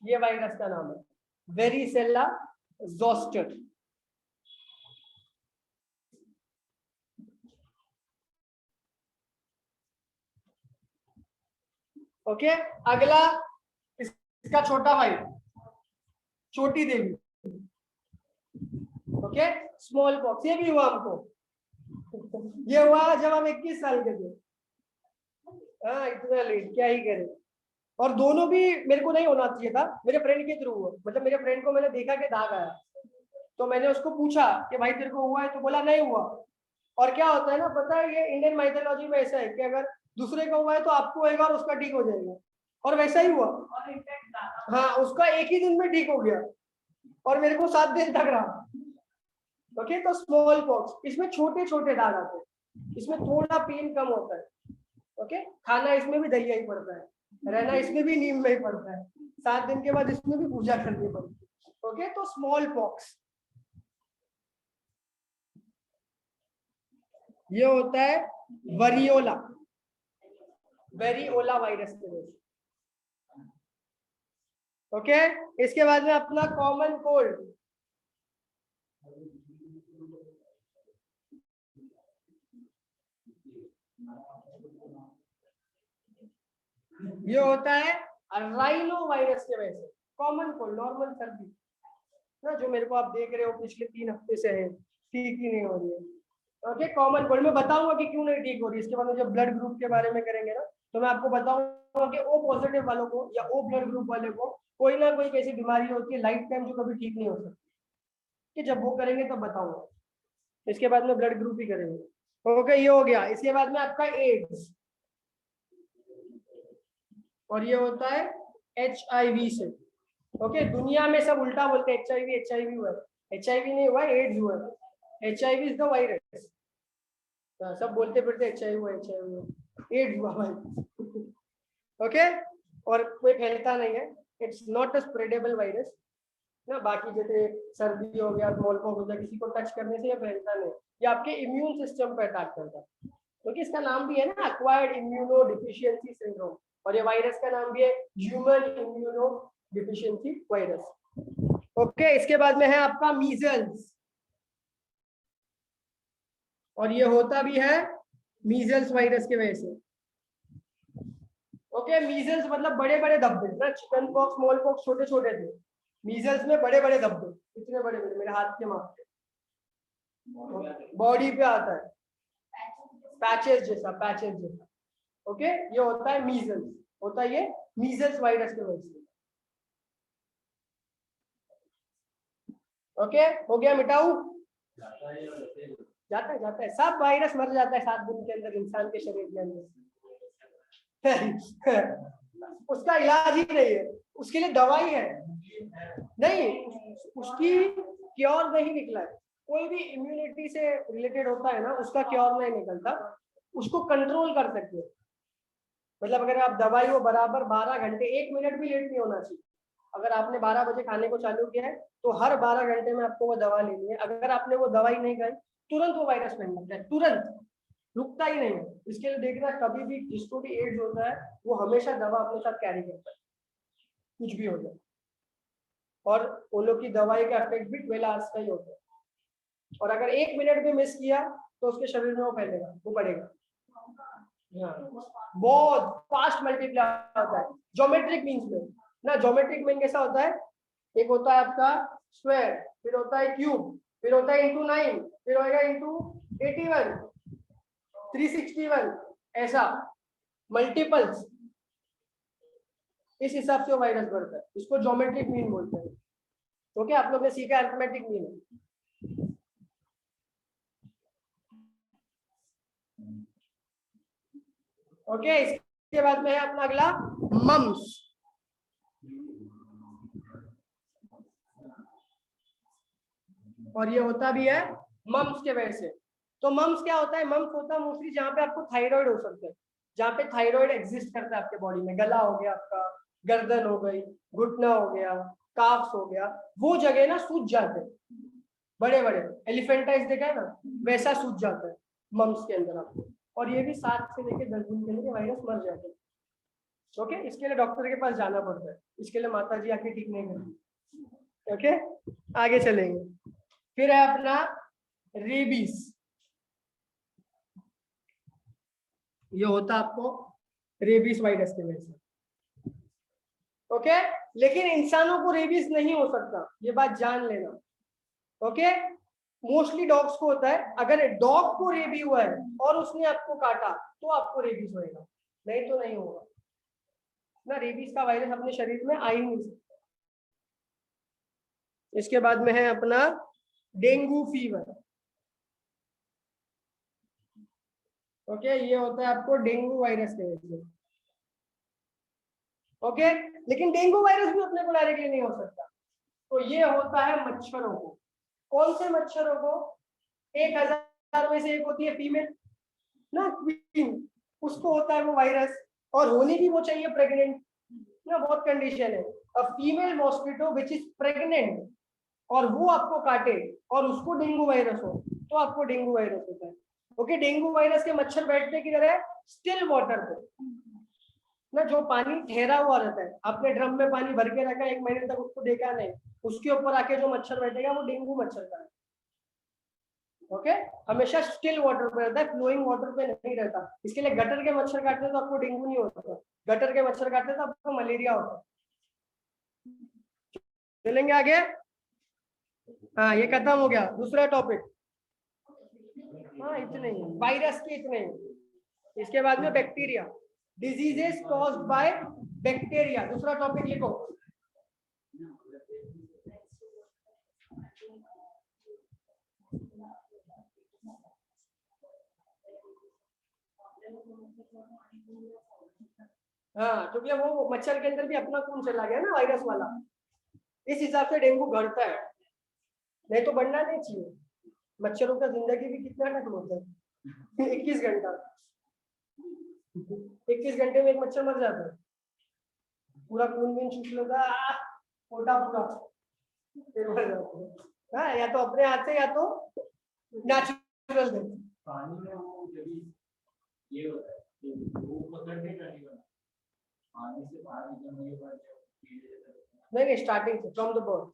ये वायरस का नाम है, वेरिसेला जोस्टर। ओके, अगला इसका छोटा भाई, छोटी देवी। ओके, स्मॉल पॉक्स, ये भी हुआ हमको, ये हुआ जब हम 21 साल के थे। हाँ, इतना लेट, क्या ही करें। और दोनों भी मेरे को नहीं होना चाहिए था, मेरे फ्रेंड के थ्रू हुआ, मतलब मेरे फ्रेंड को मैंने देखा कि दाग आया, तो मैंने उसको पूछा कि भाई तेरे को हुआ है, तो बोला नहीं हुआ। और क्या होता है ना, पता है, ये इंडियन माइथोलॉजी में ऐसा है कि अगर दूसरे को हुआ है तो आपको होएगा और उसका ठीक हो जाएगा, और वैसा ही हुआ। हाँ, उसका एक ही दिन में ठीक हो गया और मेरे को 7 दिन तक रहा। ओके, तो स्मॉल पॉक्स, इसमें छोटे छोटे दाग आते हैं, इसमें थोड़ा पेन कम होता है। ओके, खाना इसमें भी दलिया ही पड़ता है, रहना इसमें भी नीम में ही पड़ता है, 7 दिन के बाद इसमें भी पूजा करनी पड़ती है। ओके, तो स्मॉल पॉक्स ये होता है वरियोला, वेरियोला वायरस के वजह से। ओके, इसके बाद में अपना कॉमन कोल्ड, ये होता है राइनो वायरस के वजह से। कॉमन कोल्ड, नॉर्मल सर्दी ना, जो मेरे को आप देख रहे हो पिछले 3 हफ्ते से है, ठीक ही नहीं हो रही है। ओके, कॉमन कोल्ड में बताऊंगा कि क्यों नहीं ठीक हो रही, इसके बाद में जब ब्लड ग्रुप के बारे में करेंगे ना, तो मैं आपको बताऊंगा कि ओ पॉजिटिव वालों को या ओ ब्लड ग्रुप वाले को कोई ना कोई कैसी बीमारी होती है लाइफ टाइम जो कभी ठीक नहीं हो सकती। कि जब वो करेंगे तब बताऊंगा। इसके बाद में ब्लड ग्रुप ही करेंगे। ओके, ये हो गया। इसके बाद में आपका एड्स, और ये होता है HIV से। ओके, दुनिया में सब उल्टा बोलते हैं, HIV हुआ है। HIV नहीं हुआ, एड्स हुआ है। HIV is the virus. सब बोलते फिरते HIV हुआ, एड्स हुआ भाई। ओके, और कोई फैलता नहीं है, इट्स नॉट अ स्प्रेडेबल वायरस ना। बाकी जैसे सर्दी हो गया, स्मॉलपॉक्स हो गया, किसी को टच करने से ये फैलता नहीं, ये आपके इम्यून सिस्टम पर अटैक करता है। क्योंकि इसका नाम भी है ना, एक्वायर्ड इम्यूनो डिफिशियंसी सिंड्रोम, और ये वायरस का नाम भी है human immuno deficiency virus. Okay, इसके बाद में है आपका मीजल्स, और ये होता भी है मीजल्स वायरस की वजह से। ओके, मीजल्स मतलब बड़े बड़े धब्बे ना, चिकन पॉक्स स्मॉल पॉक्स छोटे छोटे थे, मीजल्स में बड़े बड़े धब्बे, इतने बड़े बड़े मेरे हाथ के माप के, बॉडी पे आता है, पैचेस जैसा। ओके, ये होता है मीजल्स, होता है ये मीजल्स वायरस के वजह से। ओके, हो गया, मिटाऊ। जाता है सब वायरस मर जाता है 7 दिन के अंदर इंसान के शरीर के अंदर। उसका इलाज ही नहीं है, उसके लिए दवाई है नहीं, उसकी क्योर नहीं निकला है। कोई भी इम्यूनिटी से रिलेटेड होता है ना, उसका क्योर नहीं निकलता, उसको कंट्रोल कर सकते हो। मतलब अगर आप दवाई वो बराबर 12 घंटे, 1 मिनट भी लेट नहीं होना चाहिए। अगर आपने 12 बजे खाने को चालू किया है तो हर 12 घंटे में आपको वो दवा लेनी है। अगर आपने वो दवाई नहीं खाई, तुरंत वो वायरस फैल जाता है, तुरंत, रुकता ही नहीं है। इसके लिए देखना, कभी भी जिसको भी एड्स होता है वो हमेशा दवा अपने साथ कैरी करता है, कुछ भी हो जाए। और उन लोग की दवाई का इफेक्ट भी 12 आवर्स का ही होता है, और अगर 1 मिनट भी मिस किया तो उसके शरीर में वो फैलेगा, वो बढ़ेगा। बहुत फास्ट मल्टीप्लाई होता है ज्योमेट्रिक मीन्स में ना। ज्योमेट्रिक मीन कैसा होता है, एक होता है आपका स्क्वायर, फिर होता है क्यूब, फिर होता है इंटू 9, फिर होएगा इंटू 81, 361, ऐसा मल्टीपल्स। इस हिसाब से वो वायरस बढ़ता है, इसको ज्योमेट्रिक मीन बोलते हैं। ओके, आप लोग ने सीखा अरिथमेटिक मीन। ओके, इसके बाद में है अपना अगला मम्स। और ये होता भी है मम्स के वजह से। तो मम्स क्या होता है, मम्स होता है मोस्टली जहाँ पे आपको थायराइड हो सकता है, जहाँ पे थायराइड एग्जिस्ट करता है आपके बॉडी में। गला हो गया आपका, गर्दन हो गई, घुटना हो गया, काफ्स हो गया, वो जगह ना सूज जाते हैं, बड़े बड़े एलिफेंटाइज देखा है ना, वैसा सूज जाता है मम्स के अंदर आपको। और ये भी 7 से लेकर 10 दिन के लिए वायरस मर जाते हैं। ओके, इसके लिए डॉक्टर के पास जाना पड़ता है, इसके लिए माता जी आके ठीक नहीं करती। ओके, आगे चलेंगे। फिर है अपना रेबीज, ये होता आपको रेबीज वायरस के वजह से। ओके, लेकिन इंसानों को रेबीज नहीं हो सकता, ये बात जान लेना। ओके, मोस्टली डॉग्स को होता है। अगर डॉग को रेबी हुआ है और उसने आपको काटा तो आपको रेबीज होएगा, नहीं तो नहीं होगा ना। रेबीज का वायरस अपने शरीर में आ ही नहीं सकता। इसके बाद में है अपना डेंगू फीवर। ओके, ये होता है आपको डेंगू वायरस के वजह से। ओके, लेकिन डेंगू वायरस भी अपने को डायरेक्टली नहीं हो सकता। तो ये होता है मच्छरों को। कौन से मच्छरों को, 1000 में से एक होती है फीमेल ना, क्वीन, उसको होता है वो वायरस, और होनी भी वो चाहिए प्रेग्नेंट ना, बहुत कंडीशन है। A female mosquito which is pregnant और वो आपको काटे और उसको डेंगू वायरस हो, तो आपको डेंगू वायरस होता है। ओके, डेंगू वायरस के मच्छर बैठते किधर है, स्टिल वाटर पे ना, जो पानी ठहरा हुआ रहता है। आपने ड्रम में पानी भर के रखा 1 महीने तक, उसको देखा नहीं, उसके ऊपर आके जो मच्छर बैठेगा वो डेंगू मच्छर का है। ओके, हमेशा स्टिल वाटर पे रहता है, फ्लोइंग वाटर पे नहीं रहता। इसके लिए गटर के मच्छर काटते तो आपको डेंगू नहीं होता, गटर के मच्छर काटते तो आपको मलेरिया होता। चलेंगे आगे। हाँ, ये खत्म हो गया, दूसरा टॉपिक। हाँ, इतने ही वायरस के, इतने ही। इसके बाद में bacteria, diseases caused by bacteria, दूसरा टॉपिक लिखो। हाँ, क्योंकि वो मच्छर के अंदर भी अपना खून चला गया ना वायरस वाला, इस हिसाब से डेंगू बढ़ता है, नहीं तो बढ़ना नहीं चाहिए। मच्छरों का जिंदगी भी कितना तक होता है 21 घंटा, 21 घंटे में एक मच्छर मर जाता है, पूरा खून वून चूस लेगा, पोटा पूरा, फिर मर जाता है। हाँ, या तो अपने हाथ से या तो नेचुरल है। पानी में वो जब ये होता है वो पकड़ के नहीं बना, पानी से बाहर निकलने के बाद नहीं, स्टार्टिंग से फ्रॉम द बर्थ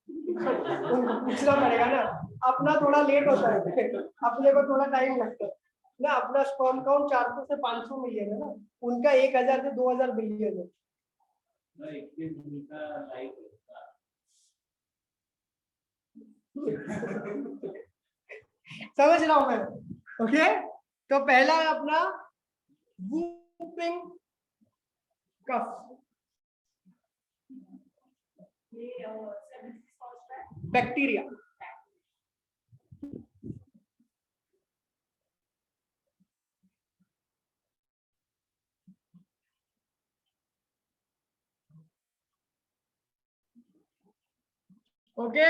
उनको पूछना पड़ेगा ना, अपना थोड़ा लेट होता है अपने को थोड़ा टाइम लगता है ना, अपना स्पर्म काउंट 400 से 500 मिलियन है ना, उनका 1000 से 2000 बिलियन है। समझ रहा हूं मैं। ओके, तो पहला है अपना whooping cough, bacteria. Okay,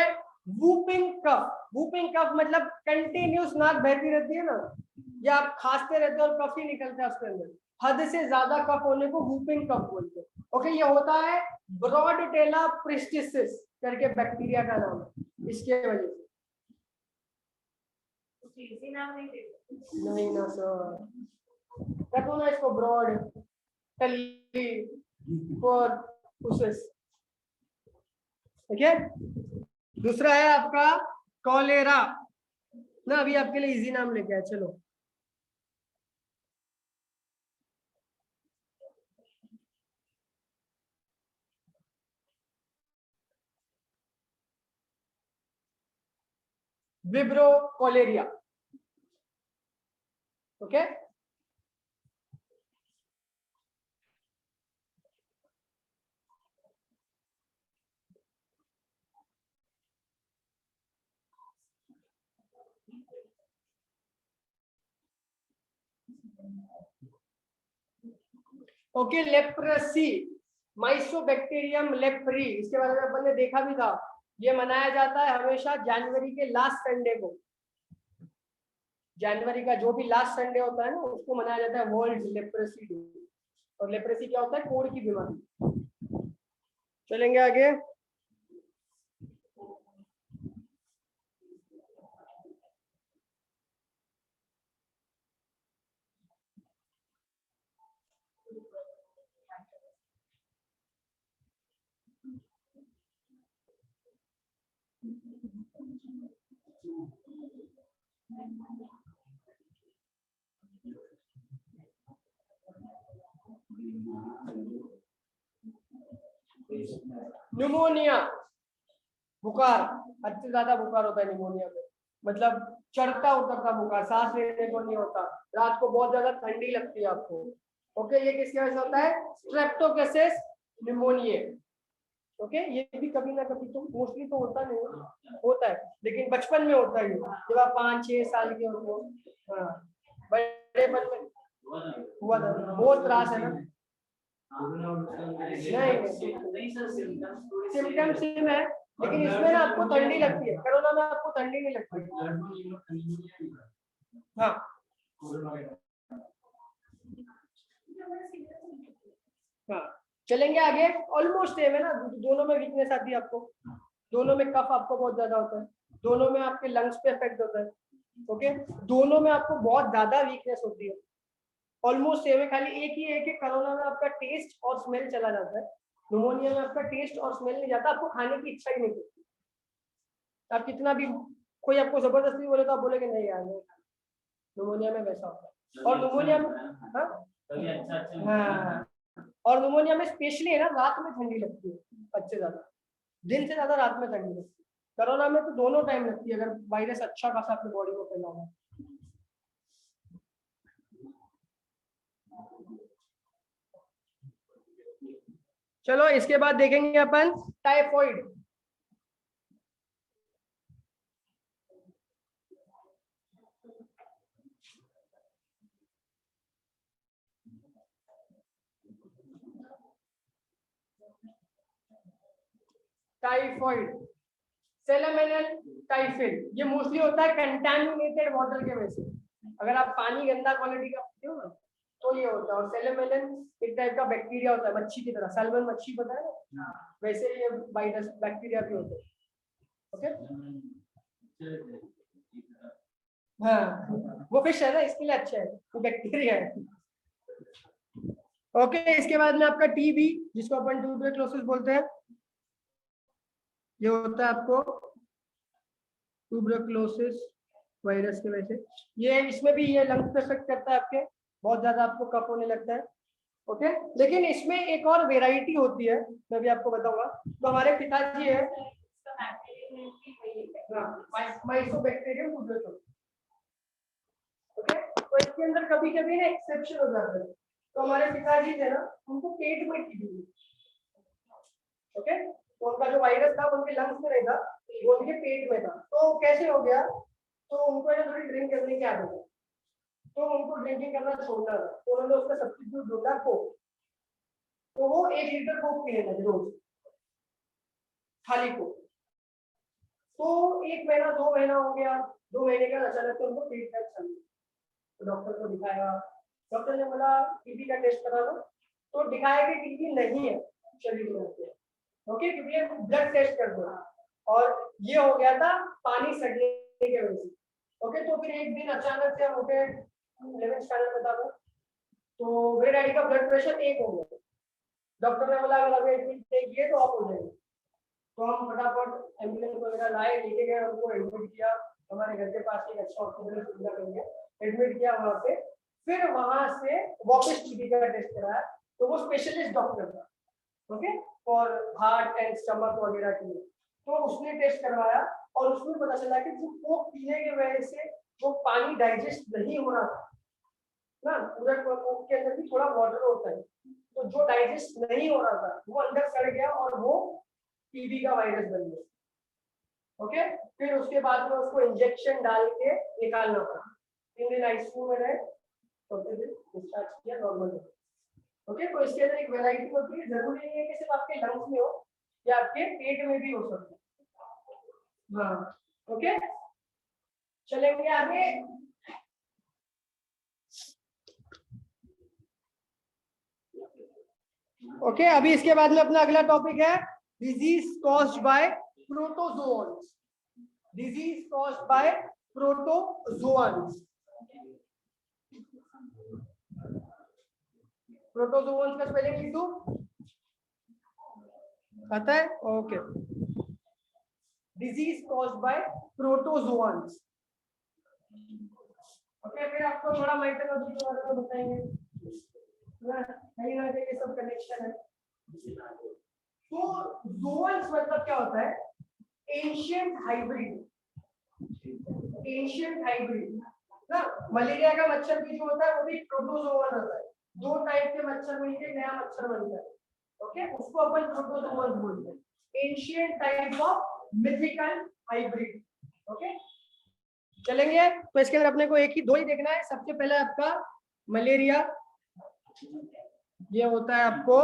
whooping cough, whooping cough मतलब कंटिन्यूस नाक बहती रहती है ना, या आप खांसते रहते हो और कफ ही निकलता है उसके अंदर, हद से ज्यादा कफ होने को वूपिंग कफ बोलते हैं। ओके, ये होता है ब्रॉडटेला प्रिस्टिसिस करके बैक्टीरिया का नाम है, इसके वजह से। नहीं ना सर, रखो ना इसको ब्रॉड टली फॉर उसेस। ठीक है, दूसरा है आपका कॉलेरा ना, अभी आपके लिए इजी नाम लेके आए, चलो। Vibrio cholerae. Okay, okay, leprosy, mycobacterium leprae, इसके बारे में अपन ने देखा भी था। ये मनाया जाता है हमेशा जनवरी के लास्ट संडे को, जनवरी का जो भी लास्ट संडे होता है ना, उसको मनाया जाता है वर्ल्ड लेप्रेसी डे। और लेप्रेसी क्या होता है? कोढ़ की बीमारी। चलेंगे आगे। न्यूमोनिया, बुखार, हद से ज्यादा बुखार होता है निमोनिया में, मतलब चढ़ता उतरता बुखार, सांस लेने को नहीं होता, रात को बहुत ज्यादा ठंडी लगती है आपको। ओके, ये किसकी वजह से होता है? Streptococcus pneumonia. ओके, ये भी कभी ना कभी, तो मोस्टली तो होता नहीं होता है, लेकिन बचपन में होता है, जब आप 5-6 साल के होते हो। हाँ, बड़ेपन में हुआ था, बहुत त्रास है ना। नहीं, सिम्टम सेम है, लेकिन इसमें ना आपको ठंडी लगती है, कोरोना में आपको ठंडी नहीं लगती। हाँ, हाँ, चलेंगे आगे। ऑलमोस्ट सेम है ना, दोनों में वीकनेस आती है आपको, दोनों में कफ आपको बहुत ज्यादा होता है, दोनों में आपके लंग्स पे इफेक्ट होता है। ओके, दोनों में आपको बहुत ज्यादा वीकनेस होती है, ऑलमोस्ट सेम है, खाली एक ही है कि कोरोना में आपका टेस्ट और स्मेल चला जाता है, निमोनिया में आपका टेस्ट और स्मेल नहीं जाता, आपको खाने की इच्छा ही नहीं होती। आप कितना भी, कोई आपको जबरदस्ती बोले तो आप बोलेगे नहीं यार नहीं, निमोनिया में वैसा होता है। और निमोनिया में, हाँ, और निमोनिया में स्पेशली है ना, रात में ठंडी लगती है, हद से ज्यादा, दिन से ज्यादा रात में ठंडी लगती है। कोरोना में तो दोनों टाइम लगती है, अगर वायरस अच्छा खासा अपनी बॉडी को फैला हुआ है। चलो, इसके बाद देखेंगे अपन टाइफॉइड। टाइफॉइड, सैल्मोनेल टाइफिड, ये मोस्टली होता है कंटामिनेटेड वाटर के वजह से। अगर आप पानी गंदा क्वालिटी का पीते हो ना तो ये होता है। और सैल्मोनेल एक टाइप का बैक्टीरिया होता है मच्छी की तरह, सैल्मन मच्छी पता है ना, वैसे ये वायरस बैक्टीरिया भी होते हैं। ओके हाँ वो फिश है ना इसके लिए अच्छा है, वो बैक्टीरिया है। ओके इसके बाद में आपका टीबी जिसको अपन ट्यूबरक्लोसिस बोलते हैं, ये होता है आपको ट्यूबरक्लोसिस वायरस की वजह से। ये इसमें भी ये लंग्स पे इफेक्ट करता है आपके, बहुत ज्यादा आपको कफ होने लगता है। ओके लेकिन इसमें एक और वेराइटी होती है, मैं भी आपको बताऊंगा। तो हमारे पिताजी है माइसोबैक्टीरियम ट्यूबरक्लोसिस। ओके तो इसके अंदर कभी कभी ना एक्सेप्शन हो जाता है। तो हमारे पिताजी थे ना उनको पेट में टीबी। ओके तो उनका जो वायरस था उनके लंग्स में नहीं था, वो उनके पेट में था। तो कैसे हो गया, तो उनको है थोड़ी ड्रिंक करने की आदत है, तो उनको ड्रिंकिंग करना छोड़ना था। तो उन्होंने उसका सब्स्टिट्यूट ढूंढा कोक। तो वो 1 लीटर कोक पीने लगे रोज, खाली कोक। तो 1 महीना 2 महीना हो गया, 2 महीने का अचानक से उनको पेट दर्द चल गया। तो डॉक्टर को दिखाया, डॉक्टर ने बोला टीबी का टेस्ट करा लो। तो दिखाया कि टीबी नहीं है शरीर में। ओके क्योंकि ये ब्लड टेस्ट कर दो, और ये हो गया था पानी सड़ने की वजह से। ओके तो फिर एक दिन अचानक से हम उठे 11th स्टैंडर्ड में था वो, तो मेरे डैडी का ब्लड प्रेशर 1 हो गया। डॉक्टर ने बोला अगर अभी एडमिट देखिए तो आप हो जाएंगे। तो हम फटाफट एम्बुलेंस वगैरह लाए, लेके गए, उनको एडमिट किया। हमारे घर के पास एक अच्छा हॉस्पिटल सुविधा करके एडमिट किया वहां पे। फिर वहां से वापस टीबी का टेस्ट कराया, तो वो स्पेशलिस्ट डॉक्टर था okay for heart and stomach वगैरह के लिए। तो उसने टेस्ट करवाया और उसमें पता चला कि जो कोक पीने की वजह से जो पानी डाइजेस्ट नहीं हो रहा था ना, पूरा कोक के अंदर भी थोड़ा वाटर होता है, तो जो डाइजेस्ट नहीं हो रहा था वो अंदर सड़ गया और वो टीबी का वायरस बन गया। ओके फिर उसके बाद में उसको इंजेक्शन डाल के निकालना पड़ा। 3 दिन आईसीयू में रहे, तो फिर डिस्चार्ज किया नॉर्मल। ओके तो इसके अंदर एक वैरायटी होती है, जरूरी नहीं है कि सिर्फ आपके लंग्स में हो या आपके पेट में भी हो सकती है। हाँ ओके चलेंगे आगे। ओके अभी इसके बाद में अपना अगला टॉपिक है disease caused by protozoans. Disease caused by protozoans. Protozoans का स्पेलिंग लिख दूं, आता है? Okay disease caused by protozoans. Okay फिर आपको थोड़ा माइटोलॉजी के बारे में बताएंगे, कहीं ना कहीं सब कनेक्शन है। तो जोअन्स मतलब क्या होता है? Ancient hybrid. एंशिएंट हाइब्रिड ना, मलेरिया का मच्छर भी जो होता है वो भी प्रोटोजोअन होता है। 2 टाइप के मच्छर मिलके नया मच्छर बनता है। ओके उसको अपन प्रोटोजोअन बोलते हैं, ancient type of mythical hybrid. Okay चलेंगे तो इसके अंदर अपने को एक ही 2 ही देखना है। सबसे पहले आपका मलेरिया, ये होता है आपको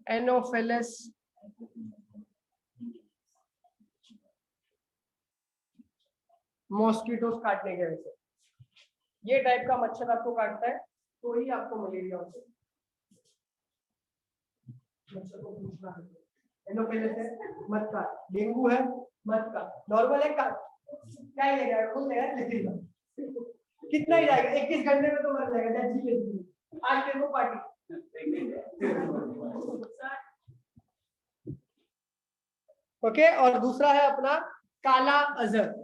एनोफिलस मॉस्किटोस काटने की वजह से। ये टाइप का मच्छर आपको काटता है तो ही आपको मलेरिया होता है। मच्छर को पूछना है, एनोफिलस है मत काट, डेंगू है मत काट, नॉर्मल है काट, क्या ही लगेगा, खुद लगेगा कितना ही जाएगा, 21 घंटे में तो मर जाएगा। आज तेरे को पार्टी। ओके और दूसरा है अपना काला अजहर।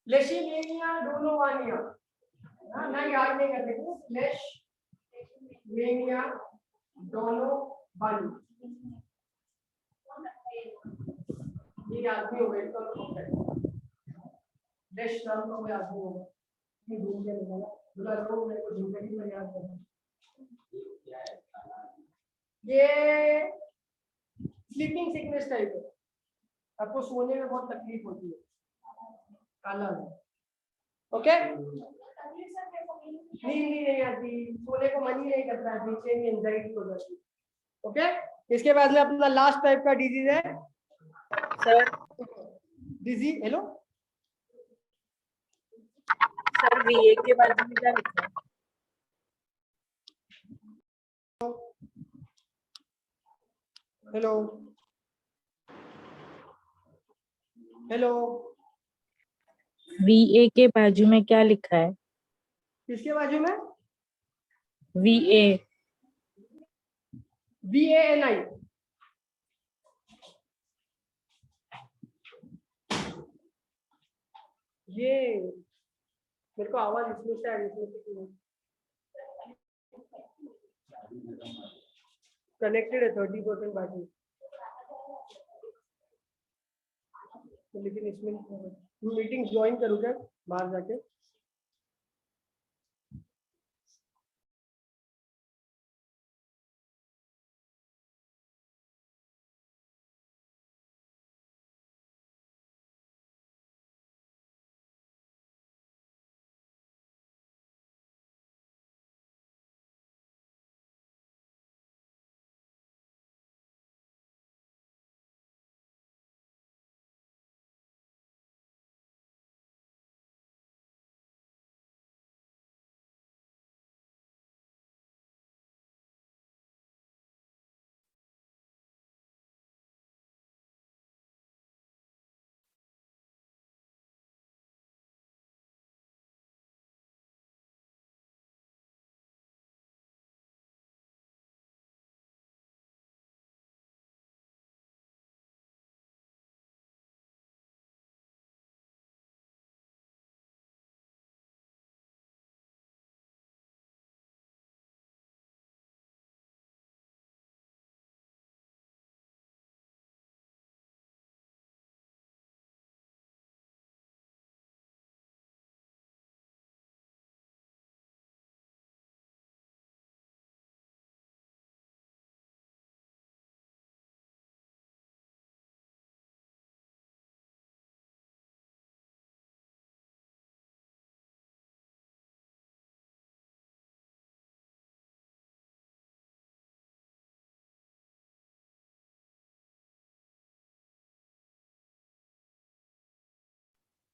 लेशमेनिया डोनोवानिया ना याद नहीं करते, लेशमेनिया डोनोवानिया ये याद नहीं होगा इसका। लेश नाम का कोई आदमी होगा, ये ढूंढ के निकाला बोला लो मेरे को जिंदगी में याद करना। क्या है काला? ये स्लीपिंग सिकनेस टाइप है, आपको सोने में बहुत तकलीफ होती है, काला है। ओके, नींद ही नहीं आती, सोने को मन ही नहीं करता है, बेचैनी एंजाइटी हो जाती है। ओके, इसके बाद में अपना लास्ट टाइप का डिजीज है sir disease. Hello sir VA के बाजू में क्या लिखा है? हेलो हेलो, VA के बाजू में क्या लिखा है? किसके बाजू में? VA VANI। ये मेरे को आवाज इसमें से आ रही है, इसमें से क्यों? कनेक्टेड है 30% बाकी, तो लेकिन इसमें मीटिंग ज्वाइन करूँगा बाहर जाके।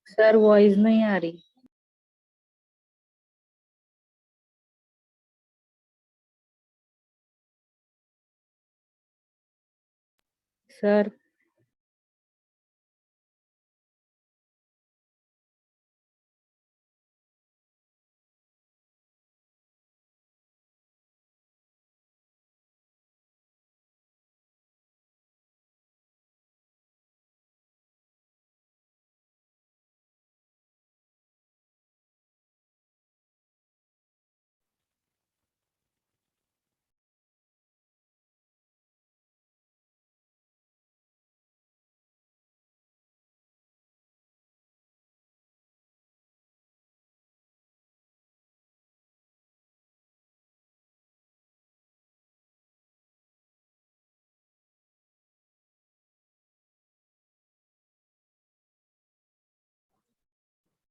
सर वॉइस नहीं आ रही। सर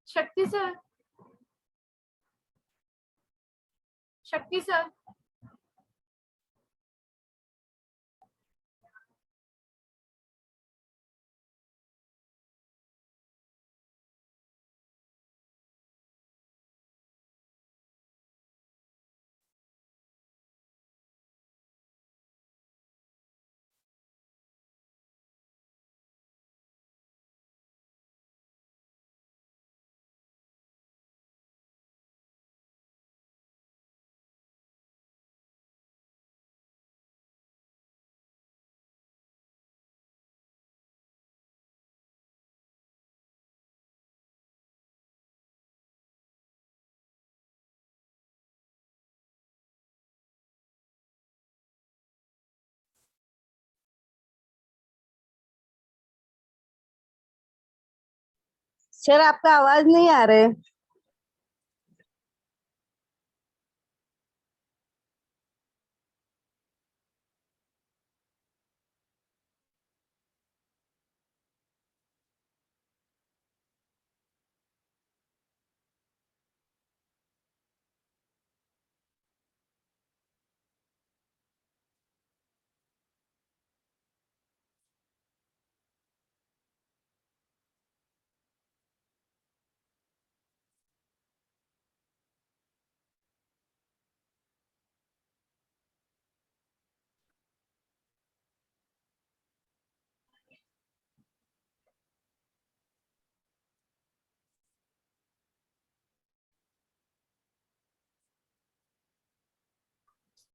शक्ति सर, शक्ति सर, सर आपका आवाज नहीं आ रहा है।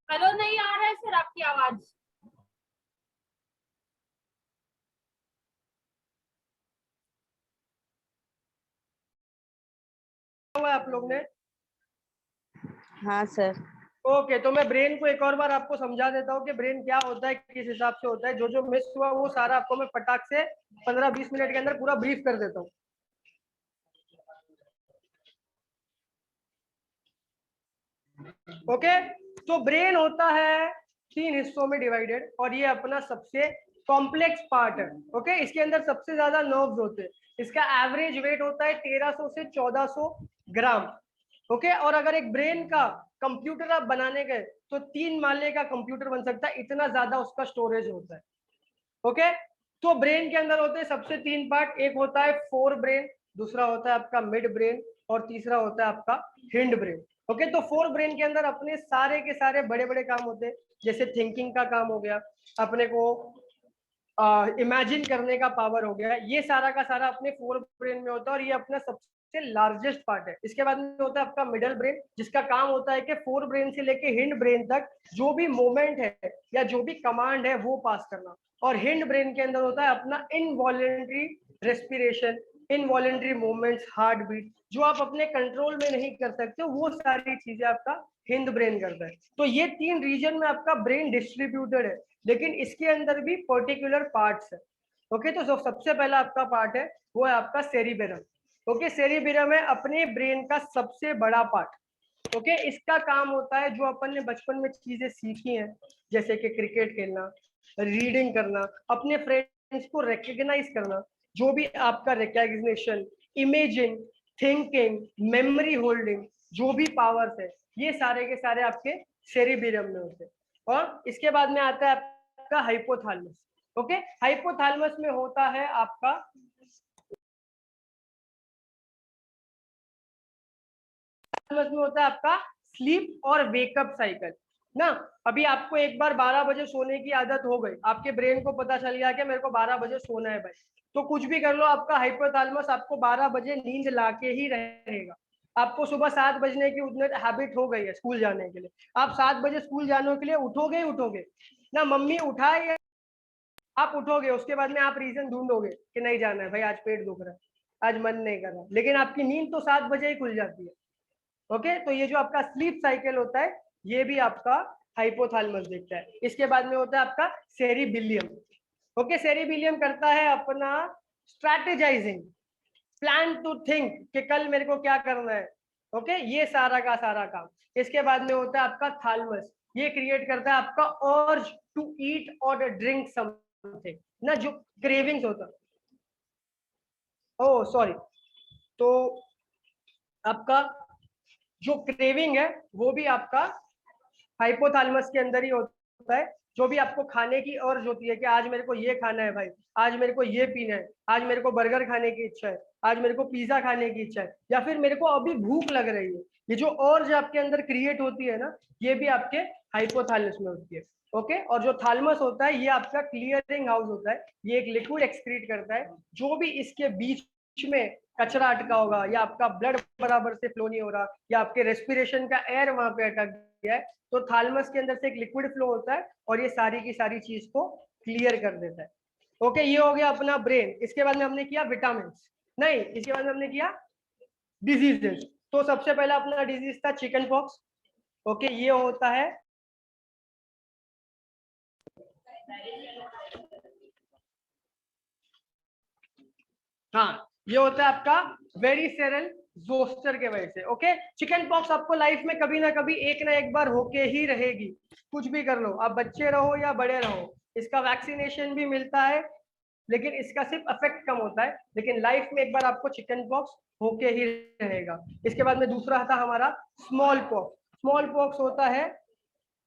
हेलो, नहीं आ रहा है सर आपकी आवाज। हुआ आप लोग ने? हाँ सर। ओके, तो मैं ब्रेन को एक और बार आपको समझा देता हूँ कि ब्रेन क्या होता है, किस हिसाब से होता है। जो जो मिस हुआ वो सारा आपको मैं फटाक से 15-20 मिनट के अंदर पूरा ब्रीफ कर देता हूँ। ओके, तो ब्रेन होता है 3 हिस्सों में डिवाइडेड, और ये अपना सबसे कॉम्प्लेक्स पार्ट है। ओके, इसके अंदर सबसे ज्यादा नर्व्स होते हैं। इसका एवरेज वेट होता है 1300 से 1400 ग्राम। ओके, और अगर एक ब्रेन का कंप्यूटर आप बनाने गए तो 3 माले का कंप्यूटर बन सकता है, इतना ज्यादा उसका स्टोरेज होता है। ओके, तो ब्रेन के अंदर होते हैं सबसे 3 पार्ट। एक होता है फोर ब्रेन, दूसरा होता है आपका मिड ब्रेन, और तीसरा होता है आपका हिंड ब्रेन। ओके, तो फोर ब्रेन के अंदर अपने सारे के सारे बड़े बड़े काम होते हैं, जैसे थिंकिंग का काम हो गया, अपने को इमेजिन करने का पावर हो गया, ये सारा का सारा अपने फोर ब्रेन में होता है, और ये अपना सबसे लार्जेस्ट पार्ट है। इसके बाद में होता है आपका मिडल ब्रेन, जिसका काम होता है कि फोर ब्रेन से लेके हिंड ब्रेन तक जो भी मूवमेंट है या जो भी कमांड है वो पास करना। और हिंड ब्रेन के अंदर होता है अपना involuntary respiration, involuntary movements, heart beat, जो आप अपने कंट्रोल में नहीं कर सकते, वो सारी चीजें आपका हिंद ब्रेन करता है। तो ये 3 रीजन में आपका ब्रेन डिस्ट्रीब्यूटेड है, लेकिन इसके अंदर भी पर्टिकुलर पार्ट्स है। ओके, तो जो सबसे पहला आपका पार्ट है वो है आपका सेरिबेरम। ओके, सेरिबेरम है अपने ब्रेन का सबसे बड़ा पार्ट। ओके, इसका काम होता है जो अपन ने बचपन में चीजें सीखी हैं, जैसे कि क्रिकेट खेलना, रीडिंग करना, अपने फ्रेंड्स को रिकग्नाइज करना, जो भी आपका recognition, imaging, thinking, memory holding, जो भी पावर्स है, ये सारे के सारे आपके सेरिबेरम में होते हैं। और इसके बाद में आता है आपका हाइपोथैलेमस। ओके, हाइपोथैलेमस में होता है आपका में होता है आपका स्लीप और वेकअप साइकिल ना। अभी आपको एक बार 12 बजे सोने की आदत हो गई, आपके ब्रेन को पता चल गया कि मेरे को 12 बजे सोना है भाई, तो कुछ भी कर लो, आपका हाइपोथैलेमस आपको 12 बजे नींद लाके ही रहेगा। आपको सुबह 7 बजने की उतने हैबिट हो गई है स्कूल जाने के लिए, आप 7 बजे स्कूल जाने के लिए उठोगे ही उठोगे ना। मम्मी उठाए, आप उठोगे, उसके बाद में आप रीजन ढूंढोगे कि नहीं जाना है भाई, आज पेट दुख रहा है, आज मन नहीं कर रहा, लेकिन आपकी नींद तो 7 बजे ही खुल जाती है। ओके, तो ये जो आपका स्लीप साइकिल होता है ये भी आपका हाइपोथैलेमस देखता है। इसके बाद में होता है आपका सेरिबिलियम। ओके, सेरिबिलियम करता है अपना स्ट्रैटेजाइजिंग, प्लान टू थिंक कि कल मेरे को क्या करना है। ओके, ये सारा का सारा काम। इसके बाद में होता है आपका थैलेमस, ये क्रिएट करता है आपका अर्ज टू ईट और ड्रिंक समथिंग ना, जो क्रेविंग्स होता है। ओह सॉरी, तो आपका जो क्रेविंग है वो भी आपका हाइपोथैलेमस के अंदर ही होता है। जो भी आपको खाने की अर्ज होती है कि आज मेरे को ये खाना है भाई, आज मेरे को ये पीना है, आज मेरे को बर्गर खाने की इच्छा है, आज मेरे को पिज्जा खाने की इच्छा है, या फिर मेरे को अभी भूख लग रही है, ये जो अर्ज आपके अंदर क्रिएट होती है ना, ये भी आपके हाइपोथैलेमस में होती है। ओके, और जो थैलेमस होता है ये आपका क्लियरिंग हाउस होता है, ये एक लिक्विड एक्सक्रीट करता है, जो भी इसके बीच में कचरा अटका होगा, या आपका ब्लड बराबर से फ्लो नहीं हो रहा, या आपके रेस्पिरेशन का एयर वहां पे अटक गया है, तो थैलेमस के अंदर से एक लिक्विड फ्लो होता है और ये सारी की सारी चीज को क्लियर कर देता है। ओके, ये हो गया अपना ब्रेन। इसके बाद में हमने किया विटामिन, नहीं इसके बाद में हमने किया डिजीजेस। तो सबसे पहला अपना डिजीज था चिकन पॉक्स। ओके, ये होता है हाँ, ये होता है आपका वेरिसेरल जोस्टर के वजह से। ओके, चिकन पॉक्स आपको लाइफ में कभी ना कभी एक ना एक बार होके ही रहेगी, कुछ भी कर लो, आप बच्चे रहो या बड़े रहो, इसका वैक्सीनेशन भी मिलता है, लेकिन इसका सिर्फ इफेक्ट कम होता है, लेकिन लाइफ में एक बार आपको चिकन पॉक्स होके ही रहेगा। इसके बाद में दूसरा था हमारा स्मॉल पॉक्स। स्मॉल पॉक्स होता है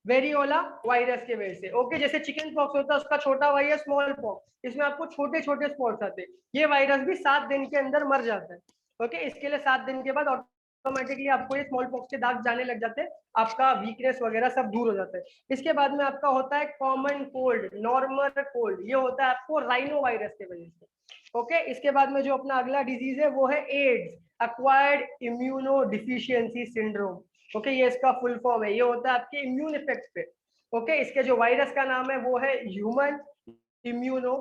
वेरियोला वायरस के वजह से। ओके, जैसे चिकन पॉक्स होता है उसका छोटा भाई है स्मॉल पॉक्स, इसमें आपको छोटे छोटे स्पॉट्स आते हैं, ये वायरस भी 7 दिन के अंदर मर जाता है। ओके, इसके लिए 7 दिन के बाद ऑटोमेटिकली आपको ये स्मॉल पॉक्स के दाग जाने लग जाते हैं, आपका वीकनेस वगैरह सब दूर हो जाता है। इसके बाद में आपका होता है कॉमन कोल्ड, नॉर्मल कोल्ड, ये होता है आपको राइनो वायरस के वजह से। ओके, इसके बाद में जो अपना अगला डिजीज है वो है AIDS, acquired immunodeficiency syndrome. Okay, ये इसका फुल फॉर्म है, ये होता है आपके इम्यून इफेक्ट पे। ओके, इसके जो वायरस का नाम है वो है ह्यूमन इम्यूनो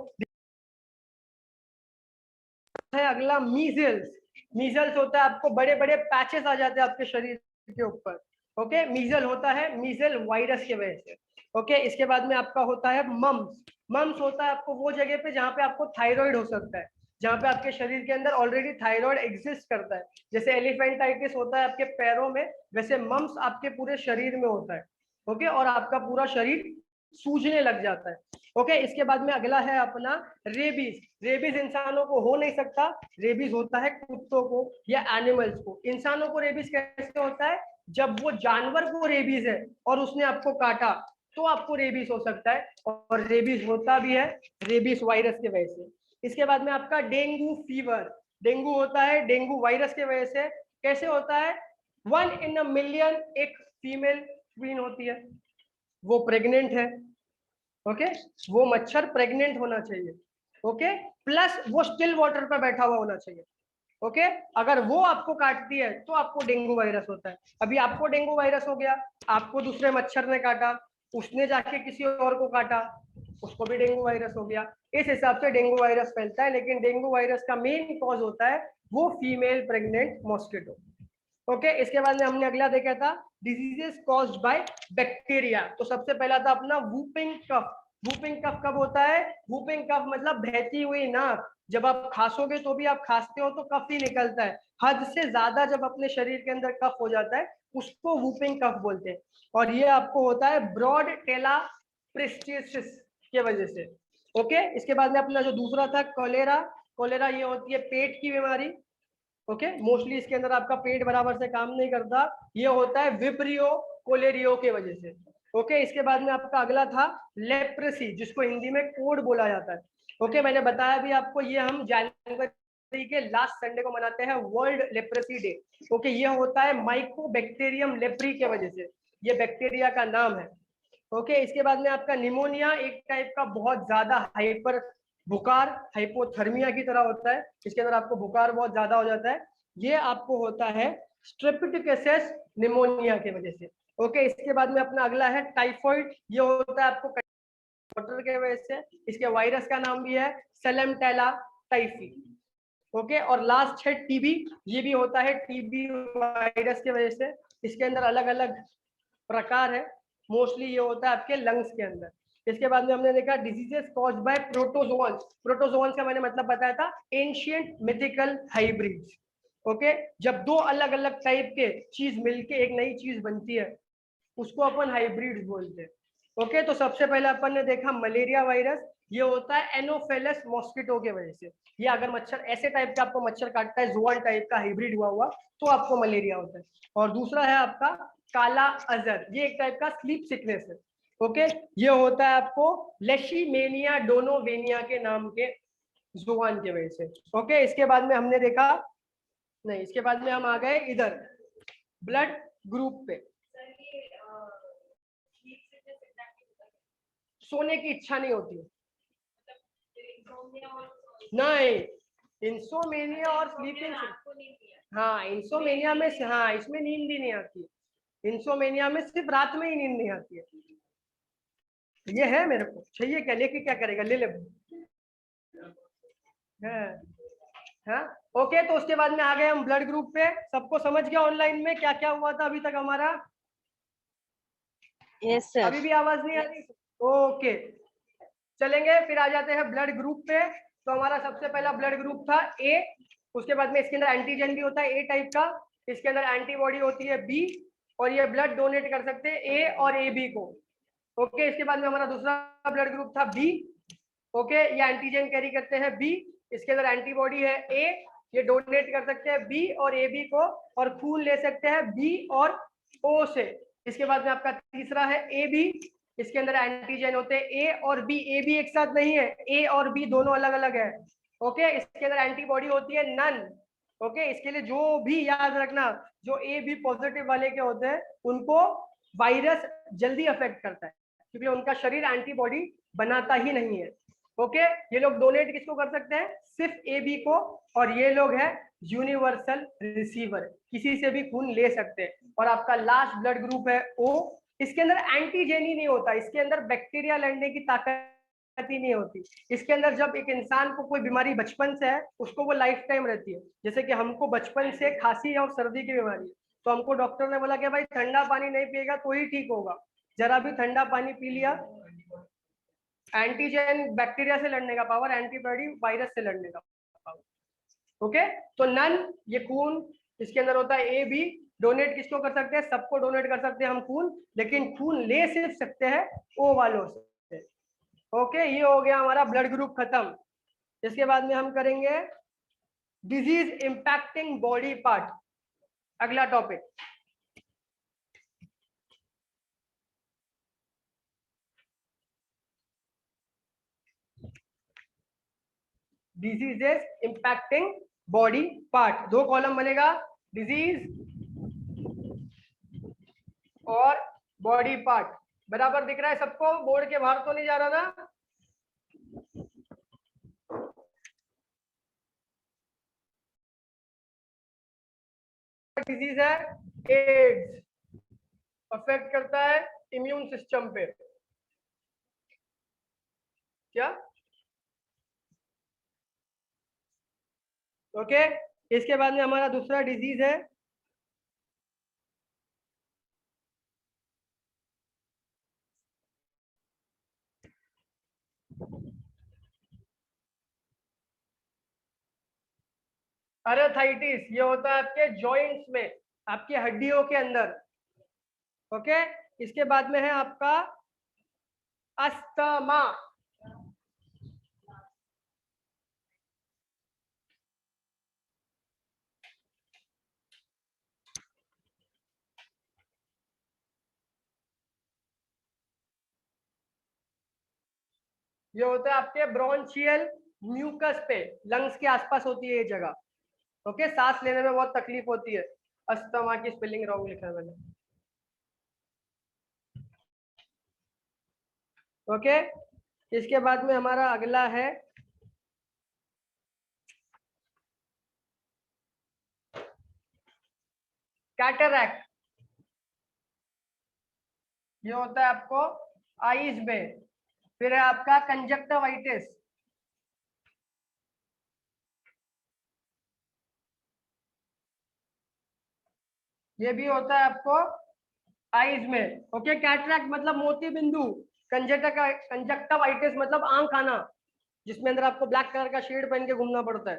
है। अगला मीजल्स। मीजल्स होता है आपको बड़े बड़े पैचेस आ जाते हैं आपके शरीर के ऊपर। ओके, मीजल होता है मीजल वायरस के वजह से। ओके, इसके बाद में आपका होता है मम्स। मम्स होता है आपको वो जगह पे जहाँ पे आपको थायराइड हो सकता है, जहाँ पे आपके शरीर के अंदर ऑलरेडी थायराइड एग्जिस्ट करता है। जैसे एलिफेंटाइटिस होता है आपके पैरों में, वैसे मम्स आपके पूरे शरीर में होता है। ओके, और आपका पूरा शरीर सूजने लग जाता है। ओके, इसके बाद में अगला है अपना रेबीज। रेबीज इंसानों को हो नहीं सकता, रेबीज होता है कुत्तों को या एनिमल्स को। इंसानों को रेबीज कैसे होता है? जब वो जानवर को रेबीज है और उसने आपको काटा तो आपको रेबीज हो सकता है, और रेबीज होता भी है रेबीज वायरस की वजह से। इसके बाद में आपका डेंगू फीवर। डेंगू होता है डेंगू वायरस की वजह से। कैसे होता है? 1 in a million एक फीमेल क्वीन होती है, वो प्रेग्नेंट है। ओके, वो मच्छर प्रेग्नेंट होना चाहिए। ओके, प्लस वो स्टिल वाटर पर बैठा हुआ होना चाहिए। ओके, अगर वो आपको काटती है तो आपको डेंगू वायरस होता है। अभी आपको डेंगू वायरस हो गया, आपको दूसरे मच्छर ने काटा, उसने जाके किसी और को काटा, उसको भी डेंगू वायरस हो गया। इस हिसाब से डेंगू वायरस फैलता है, लेकिन डेंगू वायरस का मेन कॉज होता है वो फीमेल प्रेग्नेंट मॉस्किटो। ओके, इसके बाद में हमने अगला देखा था डिजीजेस कॉज्ड बाय बैक्टीरिया। तो सबसे पहला था अपना वूपिंग कफ। वूपिंग कफ कब होता है? वूपिंग कफ मतलब बहती हुई नाक। जब आप खांसोगे तो भी आप खांसते हो तो कफ ही निकलता है। हद से ज्यादा जब अपने शरीर के अंदर कफ हो जाता है उसको वूपिंग कफ बोलते हैं। और ये आपको होता है ब्रॉड टेला प्रेस्टिसिस के वजह से। ओके, इसके बाद में अपना जो दूसरा था कोलेरा। कोलेरा ये होती है पेट की बीमारी। ओके, मोस्टली इसके अंदर आपका पेट बराबर से काम नहीं करता, ये होता है विब्रियो कोलेरियो के वजह से। ओके, इसके बाद में आपका अगला था लेप्रेसी, जिसको हिंदी में कोढ़ बोला जाता है। ओके, मैंने बताया भी आपको, ये हम जनवरी के लास्ट संडे को मनाते हैं वर्ल्ड लेप्रेसी डे। ओके, ये होता है माइकोबैक्टीरियम लेप्री के वजह से, ये बैक्टीरिया का नाम है। ओके, इसके बाद में आपका निमोनिया, एक टाइप का बहुत ज्यादा हाइपर बुखार, हाइपोथर्मिया की तरह होता है, इसके अंदर आपको बुखार बहुत ज्यादा हो जाता है। ये आपको होता है स्ट्रेप्टोकोकस निमोनिया की वजह से। ओके, इसके बाद में अपना अगला है टाइफाइड, ये होता है आपको वाटर के वजह से। इसके वायरस का नाम भी है सैलमोनेला टाइफी। ओके, और लास्ट है टीबी, ये भी होता है टीबी वायरस की वजह से। इसके अंदर अलग अलग प्रकार है, मोस्टली ये होता है आपके लंग्स के अंदर। इसके बाद में हमने देखा diseases caused by protozoans. Protozoans का मैंने मतलब बताया था एंशिएंट मिथिकल हाइब्रिड्स। ओके, जब दो अलग अलग टाइप के चीज मिलके एक नई चीज बनती है उसको अपन हाइब्रिड्स बोलते हैं। ओके, तो सबसे पहले अपन ने देखा मलेरिया वायरस, ये होता है एनोफेलस मॉस्किटो के वजह से। ये अगर मच्छर ऐसे टाइप का आपको मच्छर काटता है जुआन टाइप का हाइब्रिड हुआ हुआ तो आपको मलेरिया होता है। और दूसरा है आपका काला अजर, ये एक टाइप का स्लीप सिकनेस है। ओके, ये होता है आपको लेशीमेनिया डोनोवेनिया के नाम के जुआन की वजह से। ओके, इसके बाद में हमने देखा, नहीं इसके बाद में हम आ गए इधर ब्लड ग्रुप पे। सोने की इच्छा नहीं होती है, नहीं इंसोमेनिया और स्लीपिंग, हाँ इंसोमेनिया में, हाँ इसमें नींद भी नहीं आती है। इंसोमेनिया में सिर्फ रात में ही नींद नहीं आती है। ये है मेरे को चाहिए, क्या लेके क्या करेगा, ले ले। हाँ, ओके, तो उसके बाद में आ गए हम ब्लड ग्रुप पे। सबको समझ गया ऑनलाइन में क्या क्या हुआ था अभी तक हमारा? Yes sir. अभी भी आवाज नहीं आ रही? ओके, चलेंगे फिर आ जाते हैं ब्लड ग्रुप पे। तो हमारा सबसे पहला ब्लड ग्रुप था ए। उसके बाद में इसके अंदर एंटीजन भी होता है ए टाइप का, इसके अंदर एंटीबॉडी होती है बी, और ये ब्लड डोनेट कर सकते हैं ए और ए बी को। ओके, इसके बाद में हमारा दूसरा ब्लड ग्रुप था बी। ओके, ये एंटीजन कैरी करते हैं बी, इसके अंदर एंटीबॉडी है ए, ये डोनेट कर सकते हैं बी और ए बी को, और खून ले सकते हैं बी और ओ से। इसके बाद में आपका तीसरा है ए बी, इसके अंदर एंटीजन होते हैं ए और बी, ए बी एक साथ नहीं है, ए और बी दोनों अलग अलग है। ओके, इसके अंदर एंटीबॉडी होती है नन। ओके, इसके लिए जो भी याद रखना, जो ए बी पॉजिटिव वाले के होते हैं उनको वायरस जल्दी अफेक्ट करता है, क्योंकि उनका शरीर एंटीबॉडी बनाता ही नहीं है। ओके, ये लोग डोनेट किसको कर सकते हैं? सिर्फ ए बी को, और ये लोग है यूनिवर्सल रिसीवर, किसी से भी खून ले सकते हैं। और आपका लास्ट ब्लड ग्रुप है ओ। इसके अंदर एंटीजन ही नहीं होता, इसके अंदर बैक्टीरिया लड़ने की ताकत ही नहीं होती। इसके अंदर जब एक इंसान को कोई बीमारी बचपन से है, उसको वो लाइफ टाइम रहती है। जैसे कि हमको बचपन से खांसी और सर्दी की बीमारी है, तो हमको डॉक्टर ने बोला कि भाई ठंडा पानी नहीं पिएगा तो ही ठीक होगा। जरा भी ठंडा पानी पी लिया, एंटीजन बैक्टीरिया से लड़ने का पावर, एंटीबॉडी वायरस से लड़ने का पावर। ओके, तो नन, ये खून इसके अंदर होता है ए बी। डोनेट किसको कर सकते हैं? सबको डोनेट कर सकते हैं हम खून, लेकिन खून ले सिर्फ सकते हैं ओ वालों से। ओके, ये हो गया हमारा ब्लड ग्रुप खत्म। इसके बाद में हम करेंगे डिजीज इंपैक्टिंग बॉडी पार्ट, अगला topic. Diseases impacting body part, दो कॉलम बनेगा, डिजीज और बॉडी पार्ट। बराबर दिख रहा है सबको? बोर्ड के बाहर तो नहीं जा रहा ना? डिजीज है एड्स, अफेक्ट करता है इम्यून सिस्टम पे। क्या? ओके, इसके बाद में हमारा दूसरा डिजीज है पैराथाइटिस। ये होता है आपके जॉइंट्स में, आपकी हड्डियों के अंदर। ओके, इसके बाद में है आपका अस्थमा। ये होता है आपके ब्रोंचियल म्यूकस पे, लंग्स के आसपास होती है ये जगह। ओके, सांस लेने में बहुत तकलीफ होती है। अस्थमा की स्पेलिंग रॉन्ग लिखा है मैंने। ओके, इसके बाद में हमारा अगला है कैटरैक्ट। ये होता है आपको आईज में। फिर है आपका कंजक्टिवाइटिस, ये भी होता है आपको आईज में। ओके, कैटरैक्ट मतलब मोती बिंदु, कंजक्टिवाइटिस मतलब आंख आना, जिसमें अंदर आपको ब्लैक कलर का शेड पहन के घूमना पड़ता है,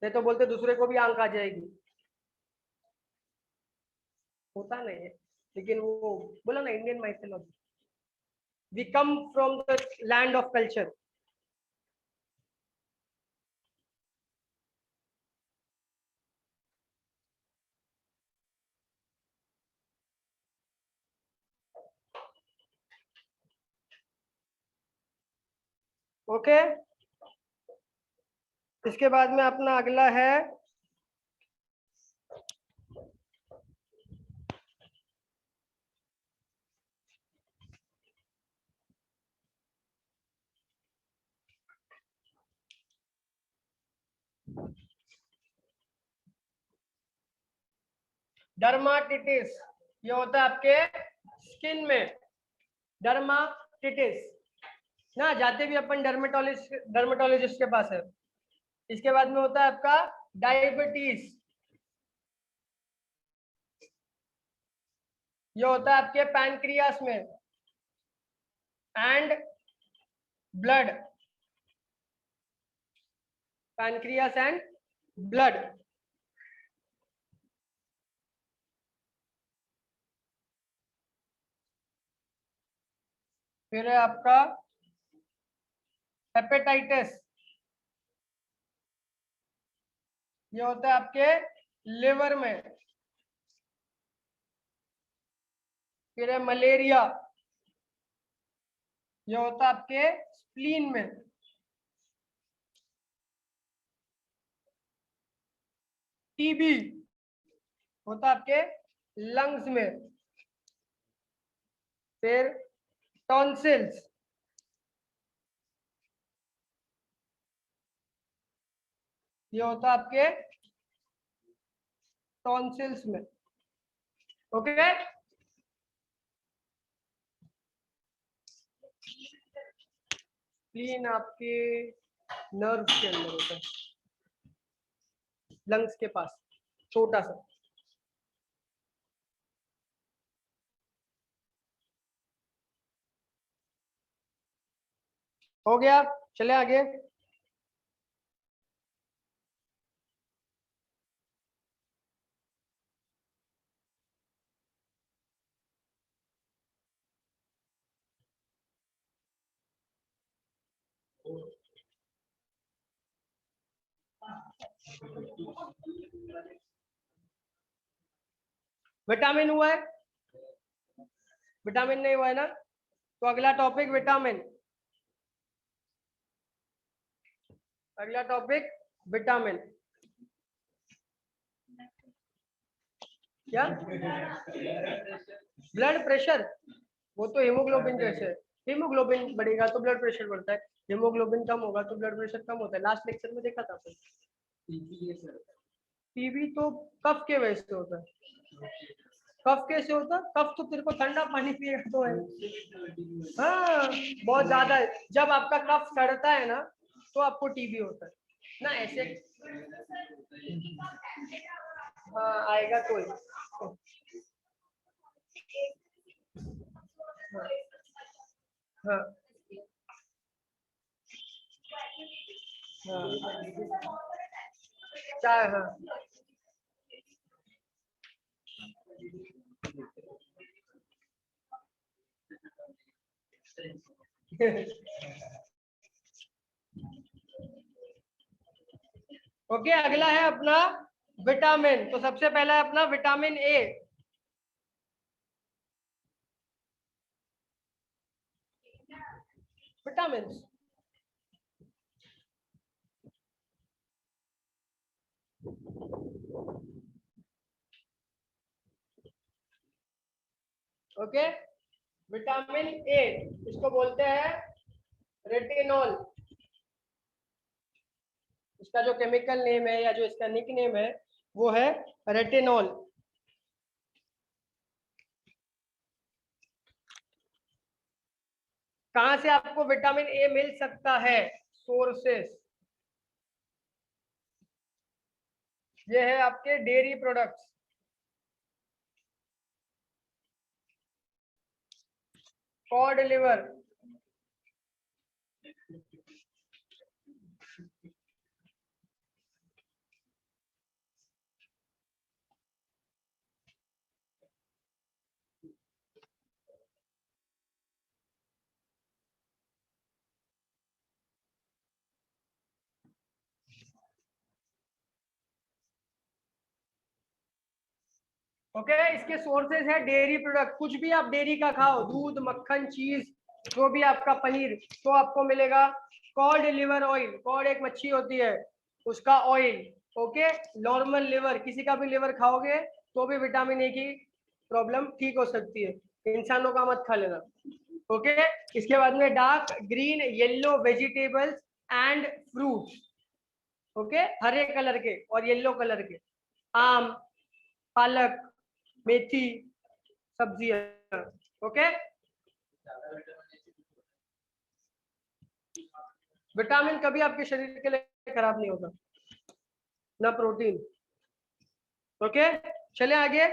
नहीं तो बोलते दूसरे को भी आंख आ जाएगी। होता नहीं है, लेकिन वो बोला ना, Indian mythology, we come from the land of culture. Okay, इसके बाद में अपना अगला है डर्माटिटिस। ये होता है आपके स्किन में, डर्माटिटिस ना, जाते भी अपन डर्मेटोलॉजिस्ट के पास है। इसके बाद में होता है आपका डायबिटीज। ये होता है आपके पैनक्रियास में, and blood, pancreas and blood. फिर है आपका हेपेटाइटिस। ये होता है आपके लिवर में। फिर है मलेरिया, ये होता है आपके स्प्लीन में। टीबी होता है आपके लंग्स में। फिर टॉन्सिल्स, ये होता है आपके टॉन्सिल्स में। ओके, स्प्लीन आपके नर्व के अंदर होता है, लंग्स के पास, छोटा सा। हो गया, चले आगे। विटामिन हुआ है, विटामिन नहीं हुआ है ना, तो अगला टॉपिक विटामिन। अगला टॉपिक विटामिन। क्या? ब्लड प्रेशर, वो तो हीमोग्लोबिन जैसे है। हीमोग्लोबिन बढ़ेगा तो ब्लड प्रेशर बढ़ता है, हीमोग्लोबिन कम होगा तो ब्लड प्रेशर कम होता है। लास्ट लेक्चर में देखा था अपन। टीबी तो कफ के वजह से होता है। कफ कैसे होता है? कफ तो तेरे को ठंडा पानी पिएगा तो है। हाँ, बहुत ज्यादा है। जब आपका कफ सड़ता है ना तो आपको टीबी होता है ना, ऐसे। हाँ, आएगा तो ही। हाँ हाँ चाय, हाँ। ओके, अगला है अपना विटामिन। तो सबसे पहला है अपना vitamin A. Vitamin okay, vitamin A, इसको बोलते हैं रेटिनॉल। इसका जो केमिकल नेम है या जो इसका निक नेम है वो है रेटिनॉल। कहां से आपको विटामिन ए मिल सकता है? सोर्सेस, ये है आपके dairy products, cod liver. Okay, इसके सोर्सेज है डेयरी प्रोडक्ट। कुछ भी आप डेयरी का खाओ, दूध, मक्खन, चीज, जो भी आपका पनीर, तो आपको मिलेगा कॉड लिवर ऑयल। कॉड एक मच्छी होती है, उसका ऑयल। ओके, नॉर्मल लिवर, किसी का भी लिवर खाओगे तो भी विटामिन ए की प्रॉब्लम ठीक हो सकती है। इंसानों का मत खा लेना। ओके, इसके बाद में dark green yellow vegetables and fruits. Okay, Hare colour के और येलो कलर के, आम, पालक, मेथी, सब्जियां। ओके, विटामिन कभी आपके शरीर के लिए खराब नहीं होता, ना प्रोटीन। ओके, चले आगे।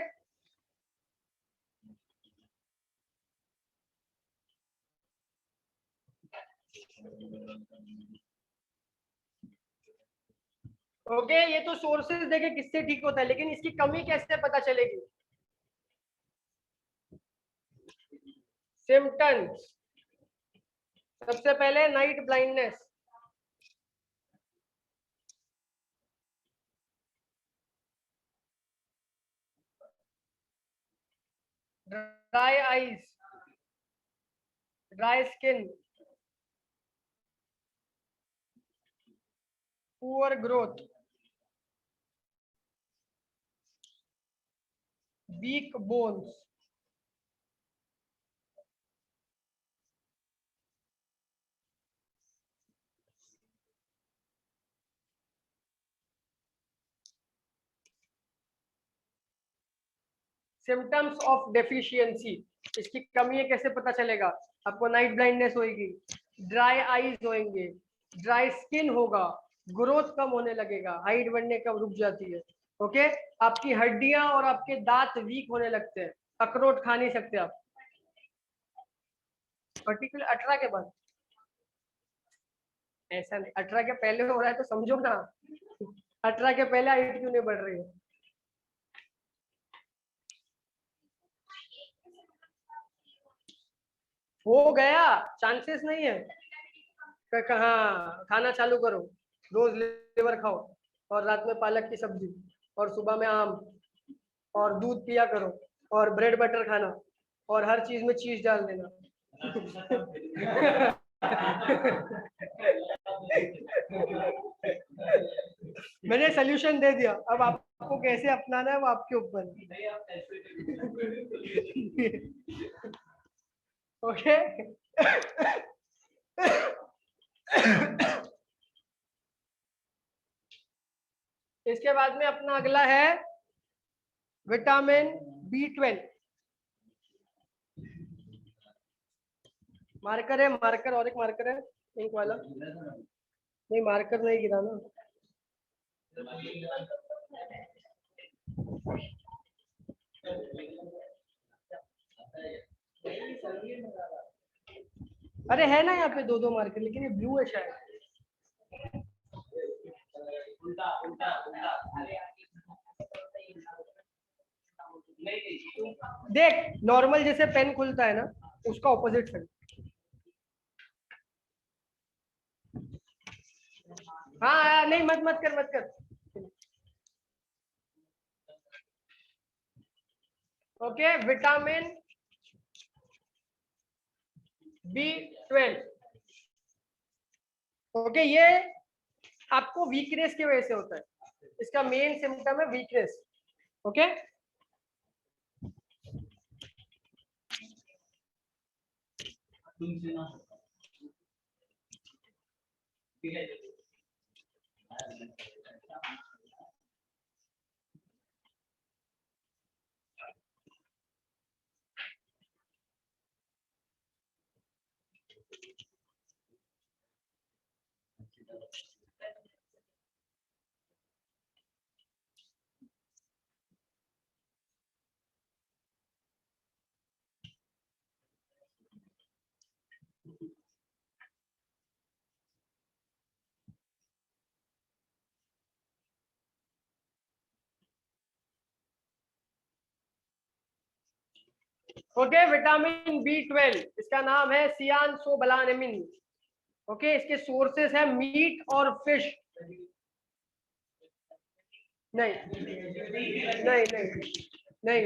ओके, ये तो सोर्सेज देखे किससे ठीक होता है, लेकिन इसकी कमी कैसे पता चलेगी? सिम्टम्स, सबसे पहले night blindness, dry eyes, dry skin, poor growth, weak bones, symptoms of deficiency, इसकी कमी है कैसे पता चलेगा? आपको नाइट ब्लाइंडनेस होगी, ड्राई आईज होंगे, ड्राई स्किन होगा, ग्रोथ कम होने लगेगा, हाइट बढ़ने कम रुक जाती है। ओके, आपकी हड्डियां और आपके दांत वीक होने लगते हैं, अखरोट खा नहीं सकते आप, पर्टिकुलर 18 के बाद। ऐसा नहीं, 18 के पहले हो रहा है तो समझो ना, 18 के पहले हाइट क्यों नहीं बढ़ रही है? हो गया, चांसेस नहीं है। कहाँ खाना चालू करो, रोज लिवर खाओ और रात में पालक की सब्जी और सुबह में आम और दूध पिया करो और ब्रेड बटर खाना और हर चीज में चीज डाल देना। मैंने सोल्यूशन दे दिया, अब आपको कैसे अपनाना है वो आपके ऊपर है। ओके, इसके बाद में अपना अगला है विटामिन B12। मार्कर है, मार्कर और एक मार्कर है पिंक वाला, नहीं मार्कर नहीं गिरा ना। अरे है ना यहाँ पे दो दो मार्कर, लेकिन ये ब्लू है शायद। उल्टा उल्टा उल्टा देख, नॉर्मल जैसे पेन खुलता है ना, उसका ऑपोजिट है। हाँ नहीं, मत मत कर, मत कर। Okay, vitamin B12। ओके, ये आपको वीकनेस की वजह से होता है, इसका मेन सिम्टम है weakness. Okay, okay, vitamin B12 इसका नाम है सियानसोबलानिन। ओके, इसके सोर्सेस है मीट और फिश। नहीं नहीं नहीं नहीं,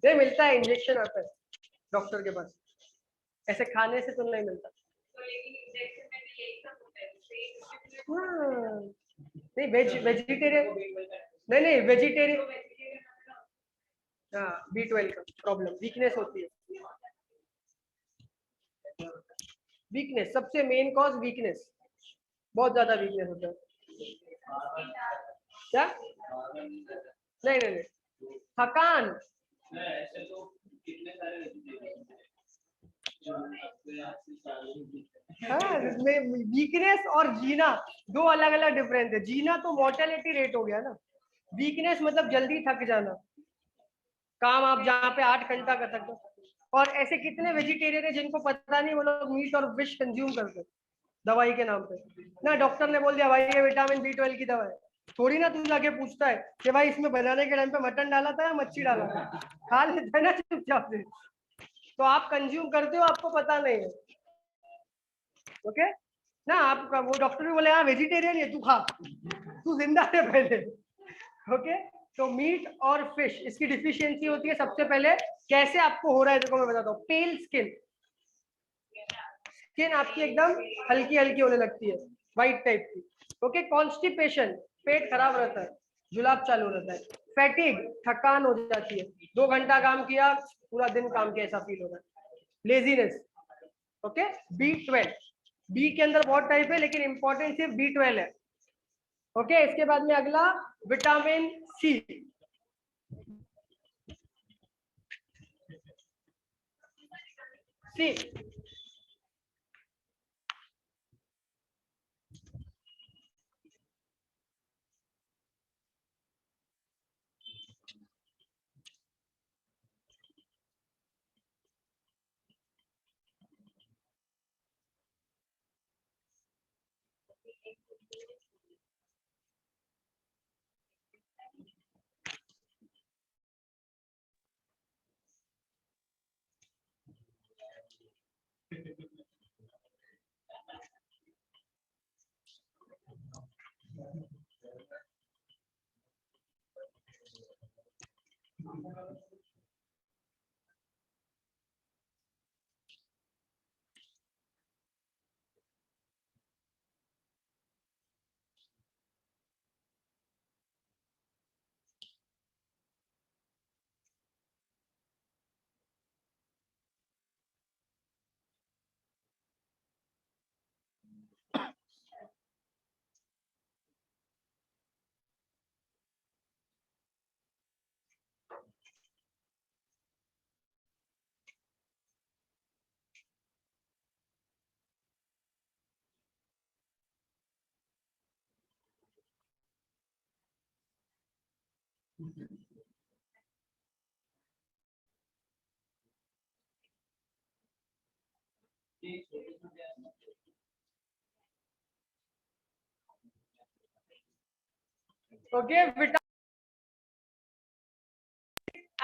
नहीं मिलता है, इंजेक्शन आता है डॉक्टर के पास, ऐसे खाने से तो नहीं मिलता। हाँ, नहीं वेजिटेरियन, नहीं नहीं वेजिटेरियन। हाँ, B12 का प्रॉब्लम वीकनेस होती है, वीकनेस सबसे मेन कॉज वीकनेस, बहुत ज्यादा वीकनेस होता है। क्या? नहीं नहीं नहीं, थकान। हाँ, वीकनेस और जीना दो अलग अलग डिफरेंस है। जीना तो मोर्टेलिटी रेट हो गया ना, वीकनेस मतलब जल्दी थक जाना, काम आप जहाँ पे 8 घंटा कर सकते हो। और ऐसे कितने वेजिटेरियन है जिनको पता नहीं वो लोग मीट और फिश कंज्यूम करते हैं दवाई के नाम पे ना। डॉक्टर ने बोल दिया भाई ये विटामिन B12 की दवा है, थोड़ी ना तू जाके पूछता है कि भाई इसमें बनाने के टाइम पे मटन डाला था या मच्छी डाला था, खा लेता है ना चुपचाप से। तो आप कंज्यूम करते हो, आपको पता नहीं है। ओके ना, आप वो डॉक्टर भी बोले हाँ वेजिटेरियन है तू, खा तू जिंदा है पहले। ओके, तो मीट और फिश इसकी डिफिशियंसी होती है। सबसे पहले कैसे आपको हो रहा है देखो मैं बताता हूँ। पेल स्किन, स्किन आपकी एकदम हल्की हल्की होने लगती है, व्हाइट टाइप की। ओके, कॉन्स्टिपेशन, पेट खराब रहता है, जुलाब चालू रहता है। फैटिग, थकान हो जाती है, 2 घंटा काम किया, पूरा दिन काम किया ऐसा फील होता है। लेजीनेस। ओके, B12, बी के अंदर बहुत टाइप है लेकिन इंपॉर्टेंट सिर्फ B12 है। ओके, इसके बाद में अगला vitamin C। C. Okay,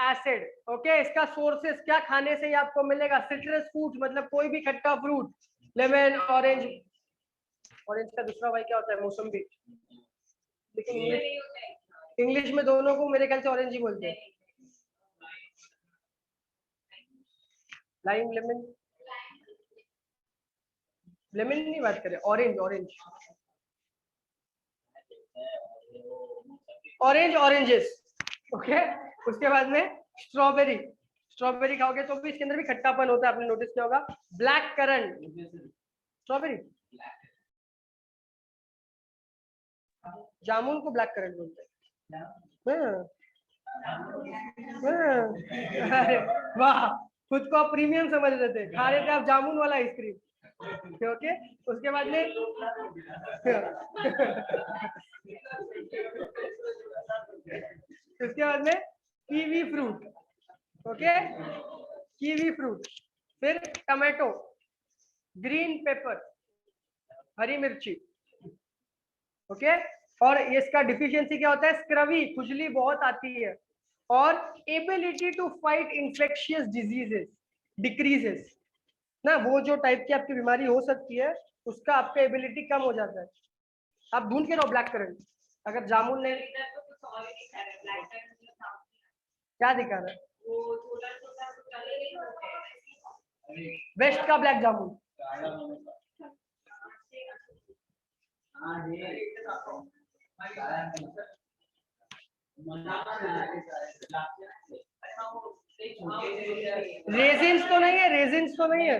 acid. Okay, इसका सोर्सेस क्या खाने से ही आपको मिलेगा? सिट्रस फ्रूट, मतलब कोई भी खट्टा फ्रूट, लेमन, ऑरेंज। ऑरेंज का दूसरा भाई क्या होता है? मौसम्बी। लेकिन इंग्लिश में दोनों को मेरे ख्याल से ऑरेंज ही बोलते हैं। लाइम, लेमन, लेमन नहीं बात करें, orange, orange, orange, oranges. Okay, उसके बाद में स्ट्रॉबेरी। स्ट्रॉबेरी खाओगे तो भी इसके अंदर भी खट्टापन होता है, आपने नोटिस किया होगा। ब्लैक करंट, स्ट्रॉबेरी, जामुन को ब्लैक करंट बोलते हैं। अरे वाह, खुद को आप प्रीमियम समझ रहे थे, खा रहे थे आप जामुन वाला आइसक्रीम। ओके, उसके बाद में उसके बाद में kiwi fruit. Okay, kiwi fruit, फिर टमाटो, ग्रीन पेपर, हरी मिर्ची। ओके, और इसका डिफिशियंसी क्या होता है? स्क्रवी, खुजली बहुत आती है, और ability to fight infectious diseases decreases ना। वो जो टाइप की आपकी बीमारी हो सकती है, उसका आपका एबिलिटी कम हो जाता है। आप ढूंढ के रहो ब्लैक करंट। अगर जामुन ने क्या दिखा रहा है? वेस्ट का ब्लैक जामुन। रेजिन्स तो नहीं है, रेजिन्स तो नहीं है,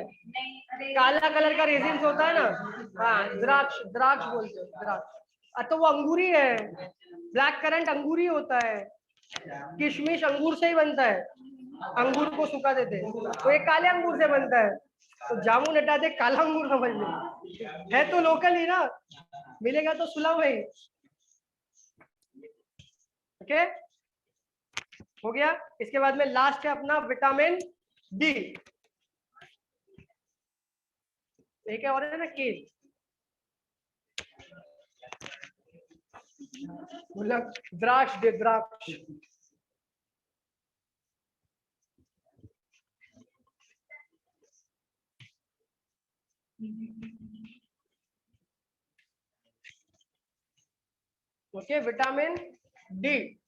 काला कलर का रेजिन्स होता है ना। हाँ, द्राक्ष, द्राक्ष बोलते हैं, द्राक्ष। तो वो अंगूरी है। ब्लैक करंट अंगूरी होता है। किशमिश अंगूर से ही बनता है, अंगूर को सुखा देते हैं, तो ये काले अंगूर से बनता है। तो जामुन हटा दे, काला अंगूर समझ ले, है तो लोकल ही ना, मिलेगा तो सुलभ है। ओके, हो गया। इसके बाद में लास्ट है अपना विटामिन डी। एक और है ना, के, मतलब द्राक्ष दे, द्राक्ष। Okay, vitamin D.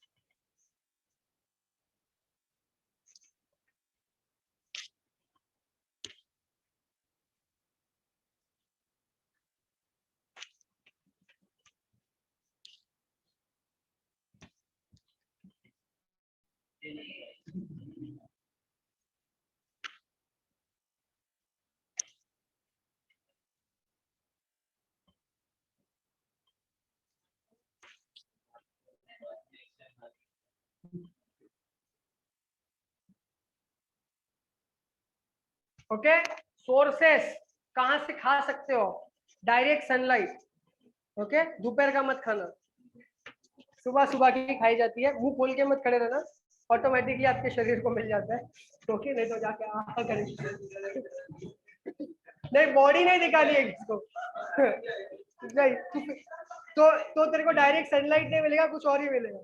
Okay, sources कहाँ से खा सकते हो? Direct sunlight, okay. दोपहर का मत खाना, सुबह सुबह की खाई जाती है। मुंह खोल के मत खड़े रहना, ऑटोमेटिकली आपके शरीर को मिल जाता है, ओके। नहीं तो जाके आ करें, नहीं बॉडी नहीं दिखानी है किसको नहीं तो तेरे को डायरेक्ट सनलाइट नहीं मिलेगा, कुछ और ही मिलेगा,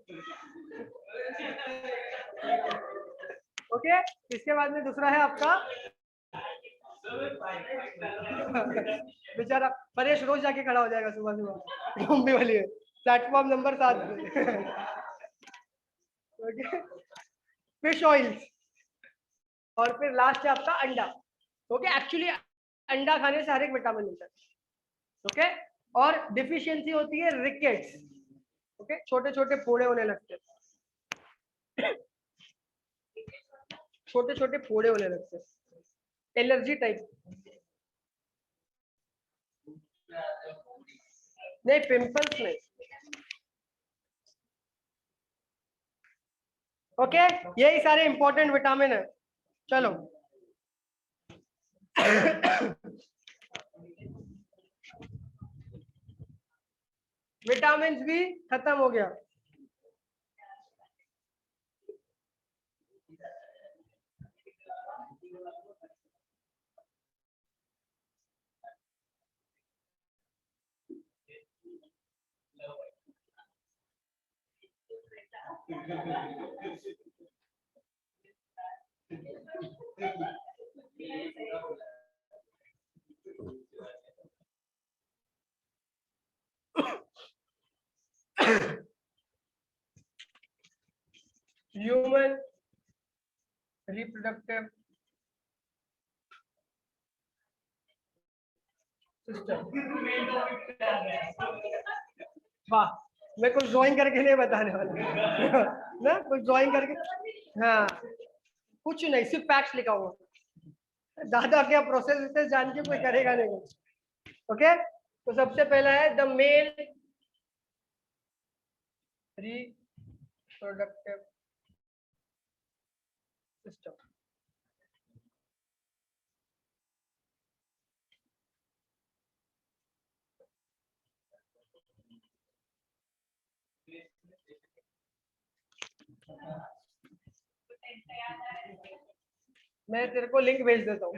ओके। इसके बाद में दूसरा है आपका बेचारा परेश रोज जाके खड़ा हो जाएगा सुबह सुबह, लंबी वाली है, platform number 7 okay. Fish oils, और फिर लास्ट है आपका अंडा, ओके। एक्चुअली अंडा खाने से हर एक विटामिन मिलता है, ओके। और डिफिशियंसी होती है रिकेट्स, ओके, छोटे छोटे फोड़े होने लगते हैं, छोटे छोटे फोड़े होने लगते हैं, एलर्जी टाइप, नहीं पिंपल्स नहीं, ओके। यही सारे इंपॉर्टेंट विटामिन है। चलो विटामिन भी खत्म हो गया। ह्यूमन रिप्रोडक्टिव सिस्टम, वाह, मैं कुछ ड्राइंग करके नहीं बताने वाला ना, कुछ ड्राइंग करके, हाँ कुछ नहीं, सिर्फ फैक्ट्स लिखा हुआ, दादा क्या प्रोसेस जान के कोई करेगा नहीं, ओके। तो सबसे पहला है द मेल रिप्रोडक्टिव सिस्टम, मैं तेरे को लिंक भेज देता हूँ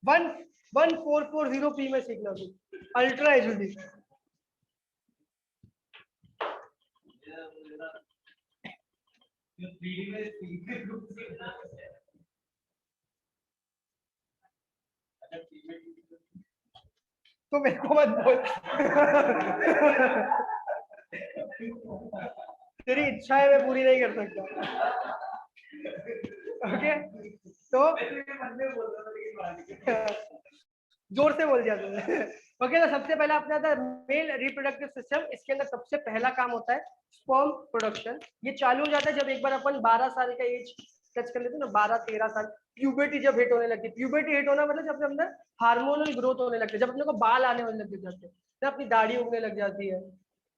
वन 1440p में सीखना तू, अल्ट्रा एचडी, तो मेरे को मत बोल तेरी इच्छाएं मैं पूरी नहीं कर सकता, ओके। तो जोर से बोल दिया तुमने, ओके। तो सबसे पहला अपना था मेल रिप्रोडक्टिव सिस्टम। इसके अंदर सबसे पहला काम होता है स्पर्म प्रोडक्शन। ये चालू हो जाता है जब एक बार अपन 12 साल का एज टच कर लेते हैं ना, 12-13 साल, प्यूबर्टी जब हिट होने लगती है। प्यूबर्टी हिट होना मतलब जब अपने अंदर हार्मोनल ग्रोथ होने लगती है, जब अपने को बाल आने होने लग जाते हैं, जब अपनी दाढ़ी उगने लग जाती है,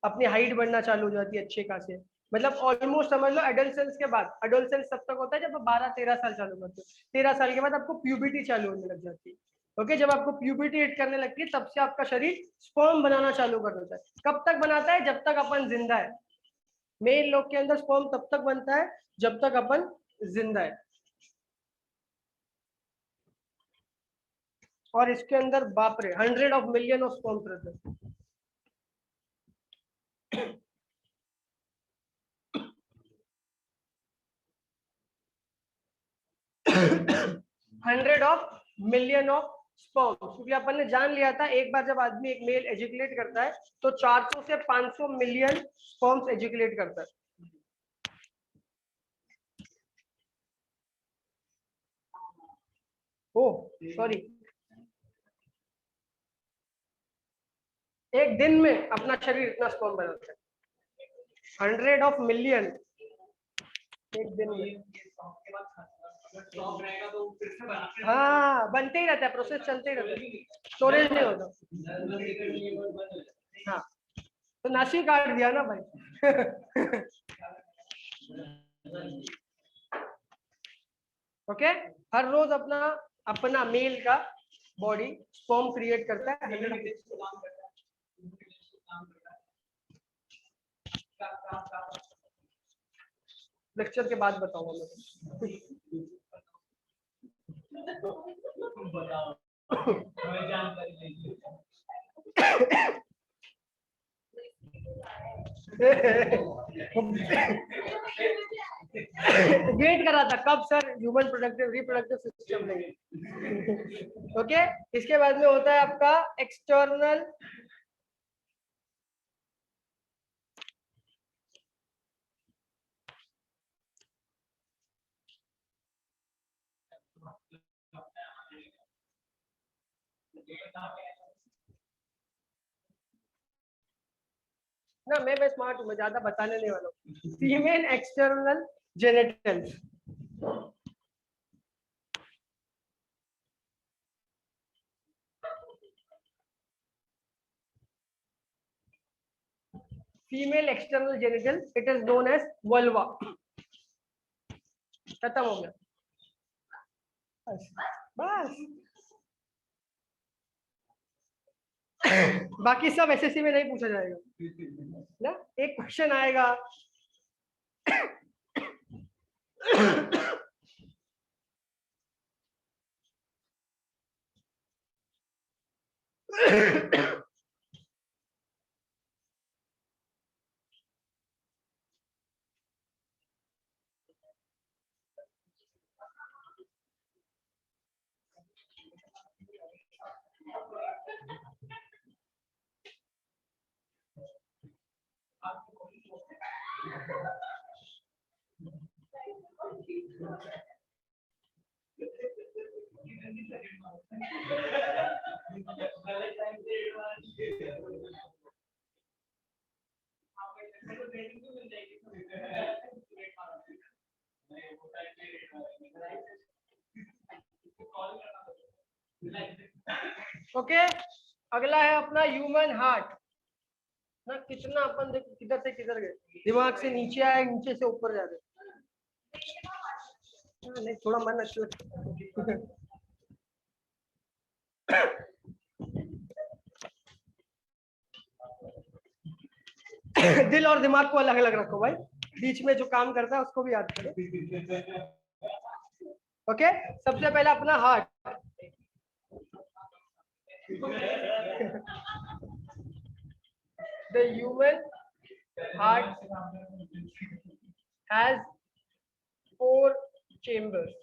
अपनी हाइट बढ़ना चालू हो जाती है अच्छे खासे, मतलब ऑलमोस्ट समझ लो एडोलसेंस के बाद। एडोलसेंस तब तक होता है जब 12-13 साल चालू करते हो, 13 साल के बाद आपको प्यूबर्टी चालू होने लग जाती है, ओके। जब आपको प्यूबर्टी हिट करने लगती है तब से आपका शरीर स्पर्म बनाना चालू कर देता है। कब तक बनाता है? जब तक अपन जिंदा है। मेल लोग के अंदर स्पर्म तब तक बनता है जब तक अपन जिंदा है, और इसके अंदर बाप रे 100 of million of sperm present. 100 of million of sperm, क्योंकि अपन ने जान लिया था एक बार जब आदमी एक मेल एजुकेट करता है तो 400 से 500 मिलियन स्पर्म्स एजुकेट करता है। ओह सॉरी, एक दिन में अपना शरीर इतना स्पर्म बनाता है, 100 ऑफ मिलियन एक दिन में। हाँ बनते ही रहता है, प्रोसेस चलते ही रहता है, स्टोरेज नहीं होता। हाँ तो नाशी काट दिया ना भाई। ओके, हर रोज अपना अपना मेल का बॉडी स्पर्म क्रिएट करता है 100। लेक्चर के बाद बताऊंगा वेट कर रहा था कब sir human productive reproductive system लेंगे। ओके, इसके बाद में होता है आपका एक्सटर्नल ना, मैं स्मार्ट हूँ, मैं ज्यादा बताने नहीं वाला हूँ। Female external genitals, female external genital, it is known as vulva. खत्म हो गया बस। बाकी सब एसएससी में नहीं पूछा जाएगा ना, एक क्वेश्चन आएगा ओके, अगला है अपना ह्यूमन हार्ट ना। कितना अपन देखो किधर से किधर गए, दिमाग से नीचे आए, नीचे से ऊपर जा रहे। नहीं, थोड़ा मन अच्छा दिल और दिमाग को अलग अलग रखो भाई, बीच में जो काम करता है उसको भी याद करो। ओके, सबसे पहले अपना heart. The human heart has 4 chambers,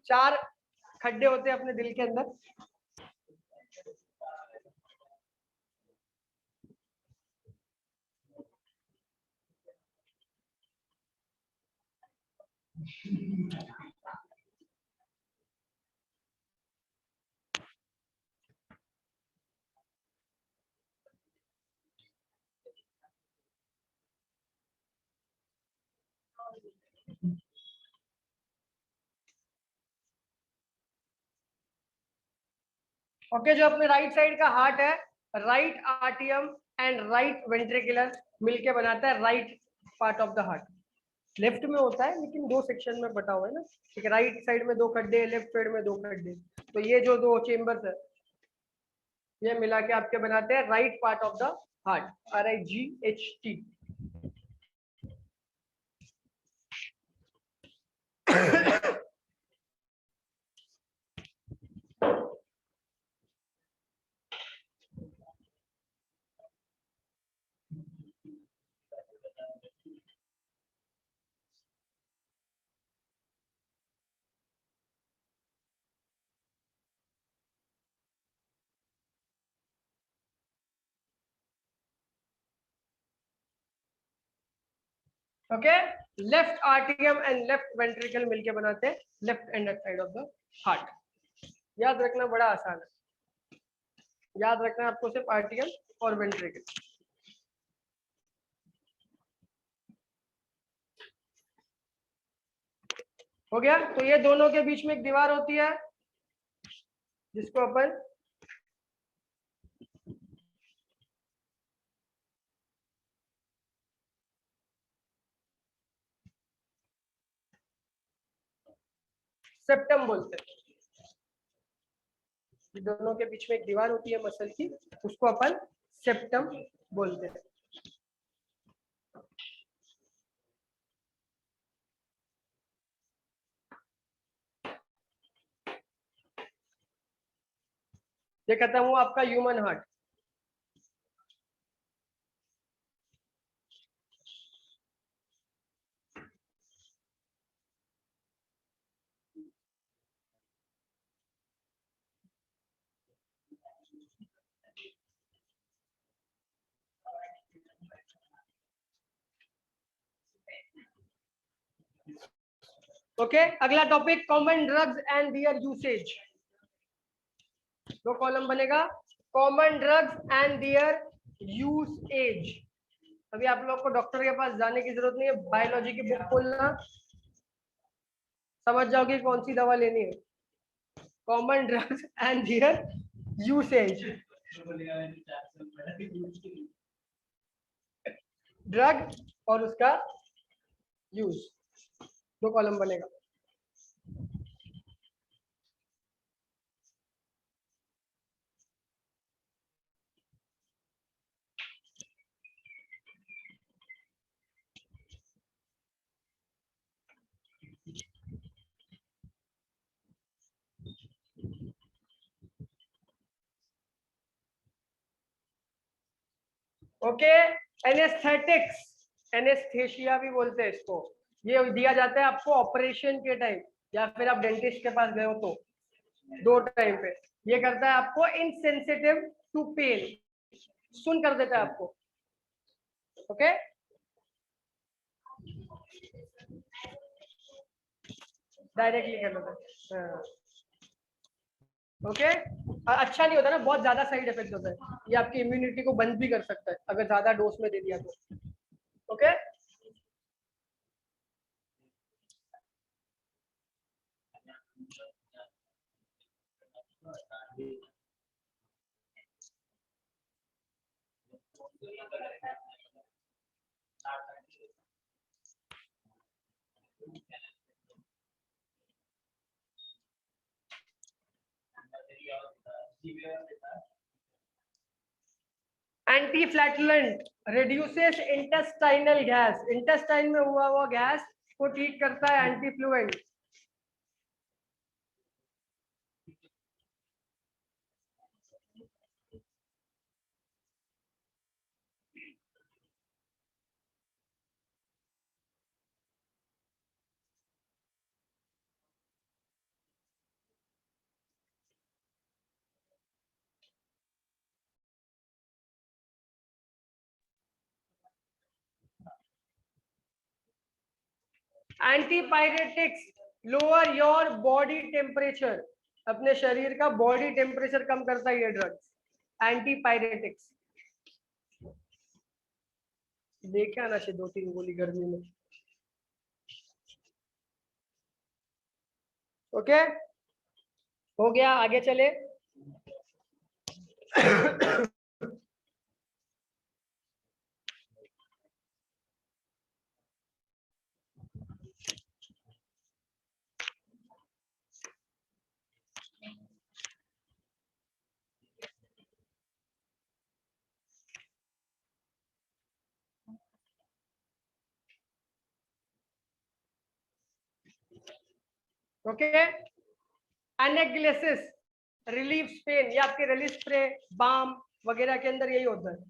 4 खड्डे होते हैं अपने दिल के अंदर। ओके, जो अपने राइट साइड का हार्ट है, राइट आर्टियम एंड राइट वेंट्रिकुलर मिलके बनाता है right part of the heart. Left में होता है लेकिन 2 सेक्शन में बटा हुआ है ना, ठीक है। राइट साइड में 2 खड्डे, लेफ्ट साइड में 2 खड्डे, तो ये जो 2 चेम्बर्स है ये मिला के आपके बनाते हैं right part of the heart, RIGHT। Okay, left आर्टियम एंड लेफ्ट वेंट्रिकल मिलके बनाते हैं left hand side of the heart. याद रखना बड़ा आसान है, याद रखना आपको सिर्फ आर्टियम और वेंट्रिकल। हो गया, तो ये दोनों के बीच में एक दीवार होती है जिसको अपन सेप्टम बोलते हैं। दोनों के बीच में एक दीवार होती है मसल की, उसको अपन सेप्टम बोलते हैं। ये खत्म हुआ आपका ह्यूमन हार्ट। ओके, अगला topic common drugs and their usage. दो कॉलम बनेगा, common drugs and their usage. अभी आप लोग को डॉक्टर के पास जाने की जरूरत नहीं है, बायोलॉजी की बुक खोलना, समझ जाओगे कौन सी दवा लेनी है। Common drugs and their usage, drug और उसका यूज, दो कॉलम बनेगा। ओके, एनेस्थेटिक्स, एनेस्थेशिया भी बोलते हैं इसको। ये दिया जाता है आपको ऑपरेशन के टाइम या फिर आप डेंटिस्ट के पास गए हो तो, दो टाइम पे। ये करता है आपको इनसेंसिटिव टू पेन, सुन कर देता है आपको। ओके, डायरेक्टली कर देता है। ओके, अच्छा नहीं होता ना, बहुत ज्यादा साइड इफेक्ट होता है। ये आपकी इम्यूनिटी को बंद भी कर सकता है अगर ज्यादा डोज में दे दिया तो। Okay, anti flatulent reduces intestinal gas, intestine में हुआ गैस को ठीक करता है anti fluent. Antipyretics lower your body temperature, अपने शरीर का बॉडी टेम्परेचर कम करता है ये ड्रग्स, एंटीपायरेटिक्स। देखे आना चाहिए 2-3 गोली गर्मी में। ओके, हो गया, आगे चले। ओके, एनेग्लेसिस रिलीफ पेन, ये आपके रिलीफ स्प्रे बाम वगैरह के अंदर यही होता है।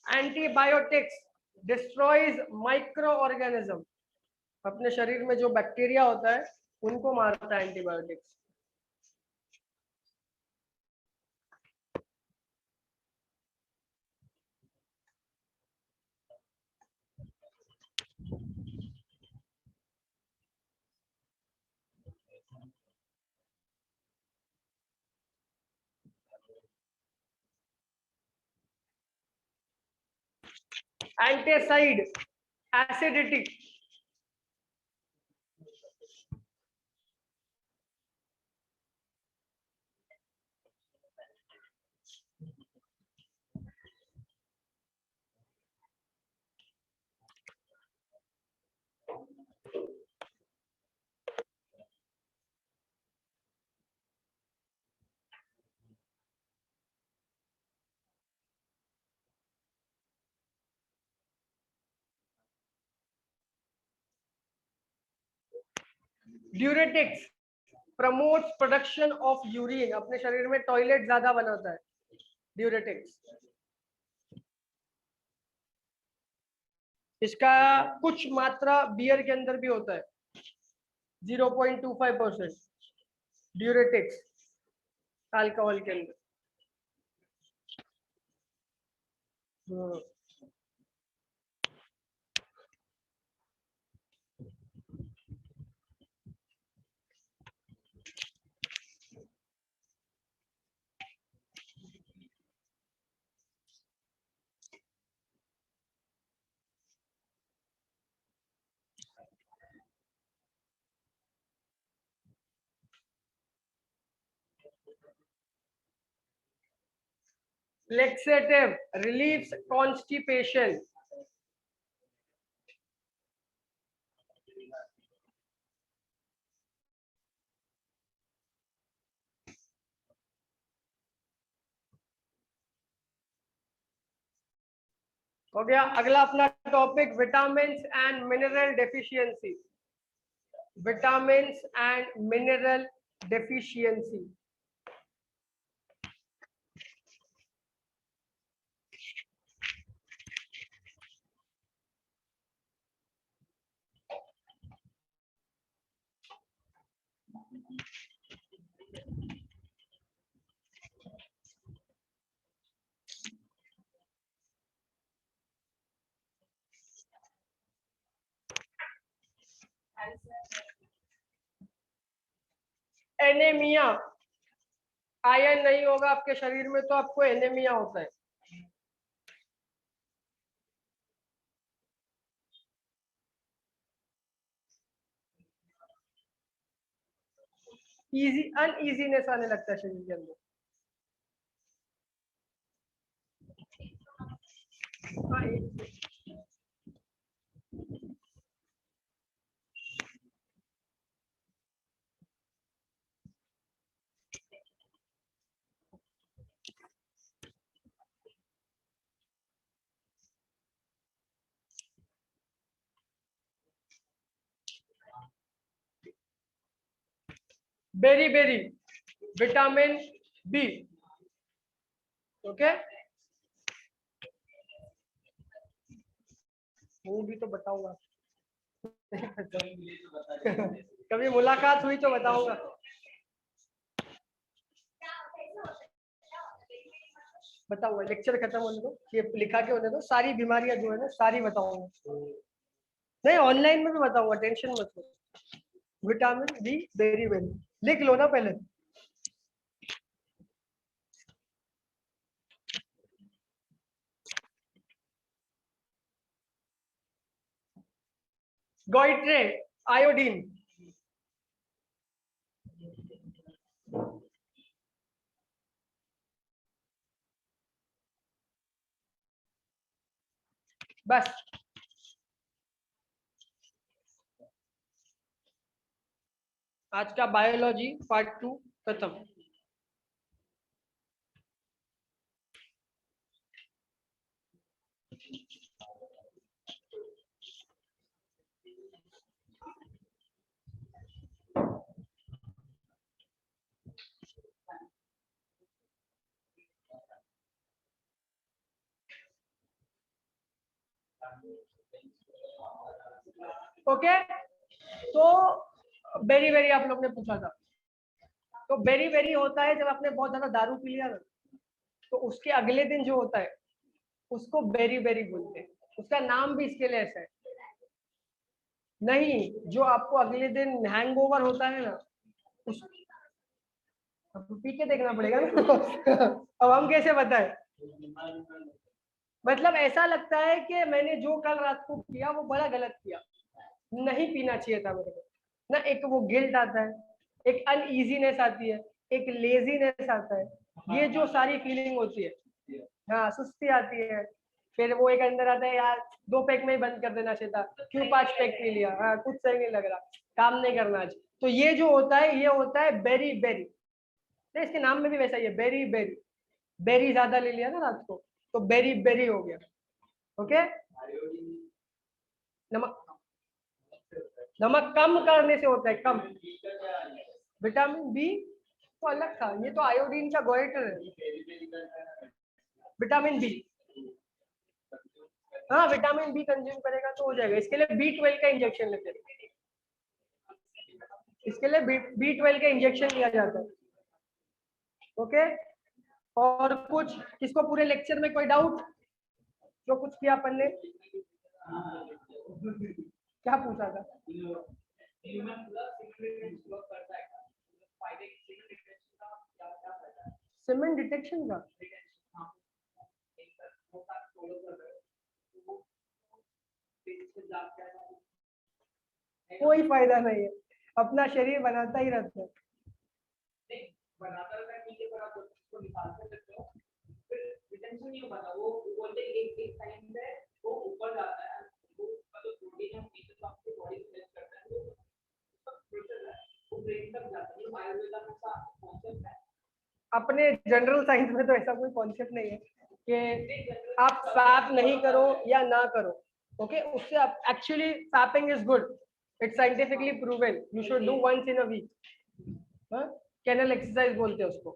एंटीबायोटिक्स डिस्ट्रॉयज माइक्रो ऑर्गेनिज्म, अपने शरीर में जो बैक्टीरिया होता है उनको मारता है antibiotics. Antacid acidity, diuretics promotes production of urine, अपने शरीर में टॉयलेट ज्यादा बनाता है ड्यूरेटिक्स। इसका कुछ मात्रा बियर के अंदर भी होता है, 0.25% ड्यूरेटिक्स अल्कोहल के अंदर। Laxative relieves constipation. हो गया। अगला अपना topic vitamin and mineral deficiency. Vitamin and mineral deficiency. Anaemia, iron नहीं होगा आपके शरीर में तो आपको एनीमिया होता है। अनईजीनेस आने लगता है शरीर के अंदर। Beriberi vitamin B. Okay, वो भी तो बताऊंगा कभी मुलाकात हुई तो बताऊंगा। बताऊंगा, लेक्चर खत्म होने दो, ये लिखा के होने दो, सारी बीमारियां जो है ना सारी बताऊंगा। नहीं, ऑनलाइन में भी बताऊंगा, टेंशन मत लो। विटामिन बी वेरी वेरी लिख लो ना पहले। गोइट्रेट आयोडीन, बस आज का बायोलॉजी पार्ट 2 खत्म। ओके, तो बेरी बेरी आप लोग ने पूछा था, तो बेरी बेरी होता है जब आपने बहुत ज्यादा दारू पी लिया ना, तो उसके अगले दिन जो होता है उसको बेरी बेरी बोलते हैं। उसका नाम भी इसके लिए ऐसा है। नहीं, जो आपको अगले दिन हैंगओवर होता है ना, उस पी के देखना पड़ेगा ना अब हम कैसे बताएं? मतलब ऐसा लगता है कि मैंने जो कल रात को किया वो बड़ा गलत किया, नहीं पीना चाहिए था मेरे को ना। एक वो गिल्ट आता है, एक अनईजीनेस आती है, एक लेजीनेस आता है, ये जो सारी फीलिंग होती है, हाँ सुस्ती आती है। फिर वो एक अंदर आता है, यार 2 पैक में ही बंद कर देना चाहिए था, क्यों 5 पैक पी लिया, हाँ कुछ सही नहीं लग रहा, काम नहीं करना आज। तो ये जो होता है, ये होता है बेरी बेरी, तो इसके नाम में भी वैसा ही है, बेरी बेरी। बेरी ज्यादा ले लिया ना रात को, तो बेरी बेरी हो गया। ओके, नमक, नमक कम करने से होता है, कम। विटामिन बी तो अलग था, ये तो आयोडीन का गोएटर है। विटामिन बी, हाँ विटामिन बी कंज्यूम करेगा तो हो जाएगा। इसके लिए B12 का इंजेक्शन लेते हैं, इसके लिए B12 का इंजेक्शन लिया जाता है। ओके, और कुछ किसको पूरे लेक्चर में कोई डाउट? जो कुछ किया अपन ने, क्या पूछा था? सीमेंट डिटेक्शन का कोई फायदा नहीं है, अपना शरीर बनाता ही रहता है। अपने जनरल साइंस में तो ऐसा कोई कॉन्सेप्ट नहीं है कि आप फैप नहीं करो या ना करो। ओके, उससे आप actually fapping is good, it's scientifically proven, you should do once in a week. Canal exercise बोलते हैं उसको,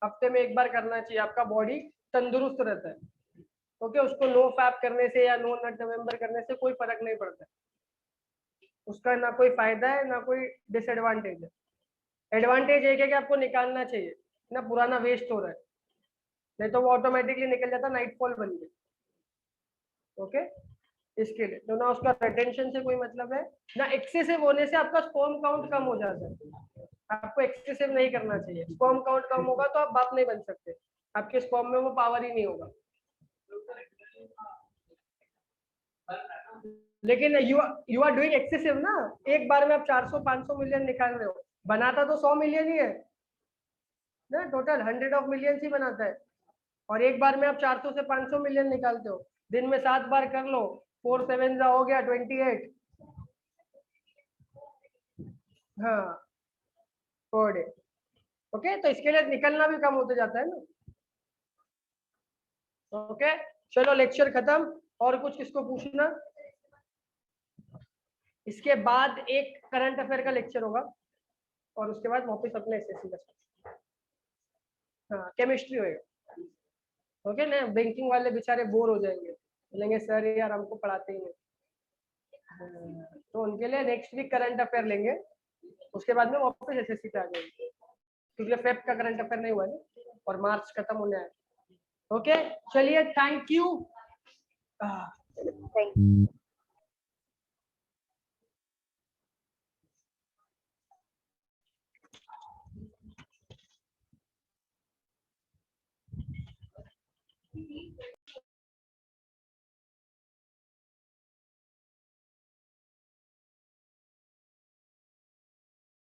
हफ्ते में 1 बार करना चाहिए, आपका बॉडी तंदुरुस्त रहता है। ओके, उसको नो फैप करने से या नो नट नवंबर करने से कोई फर्क नहीं पड़ता, उसका ना कोई फायदा है ना कोई डिसएडवांटेज है। एडवांटेज एक है कि आपको निकालना चाहिए ना, पुराना वेस्ट हो रहा है, नहीं तो वो ऑटोमेटिकली निकल जाता, नाइटफॉल बन गया। ओके, इसके लिए तो ना उसका रिटेंशन से कोई मतलब है ना, एक्सेसिव होने से आपका स्पर्म काउंट कम हो जाता है। आपको एक्सेसिव नहीं करना चाहिए, स्पर्म काउंट कम होगा तो आप बाप नहीं बन सकते, आपके स्पर्म में वो पावर ही नहीं होगा। लेकिन यू आर डूइंग एक्सेसिव ना, एक बार में आप 400-500 मिलियन निकाल रहे हो, बनाता तो 100 मिलियन ही है ना, टोटल 100 ऑफ मिलियन ही बनाता है, और एक बार में आप 400 से 500 मिलियन निकालते हो। दिन में 7 बार कर लो, 4 7 हो गया 28, हाँ पर डे। ओके, तो इसके लिए निकलना भी कम होते जाता है ना। ओके, चलो लेक्चर खत्म, और कुछ किसको पूछना? इसके बाद एक करंट अफेयर का लेक्चर होगा, और उसके बाद वापस अपने एसएससी का, हाँ केमिस्ट्री होएगा। ओके ना, बैंकिंग वाले बेचारे बोर हो जाएंगे, बोलेंगे सर यार हमको पढ़ाते ही नहीं, तो उनके लिए नेक्स्ट वीक करंट अफेयर लेंगे, उसके बाद में वापस एसएससी पे आ जाएंगे, क्योंकि फेब का करंट अफेयर नहीं हुआ ना, और मार्च खत्म होने आया। ओके, चलिए थैंक यू।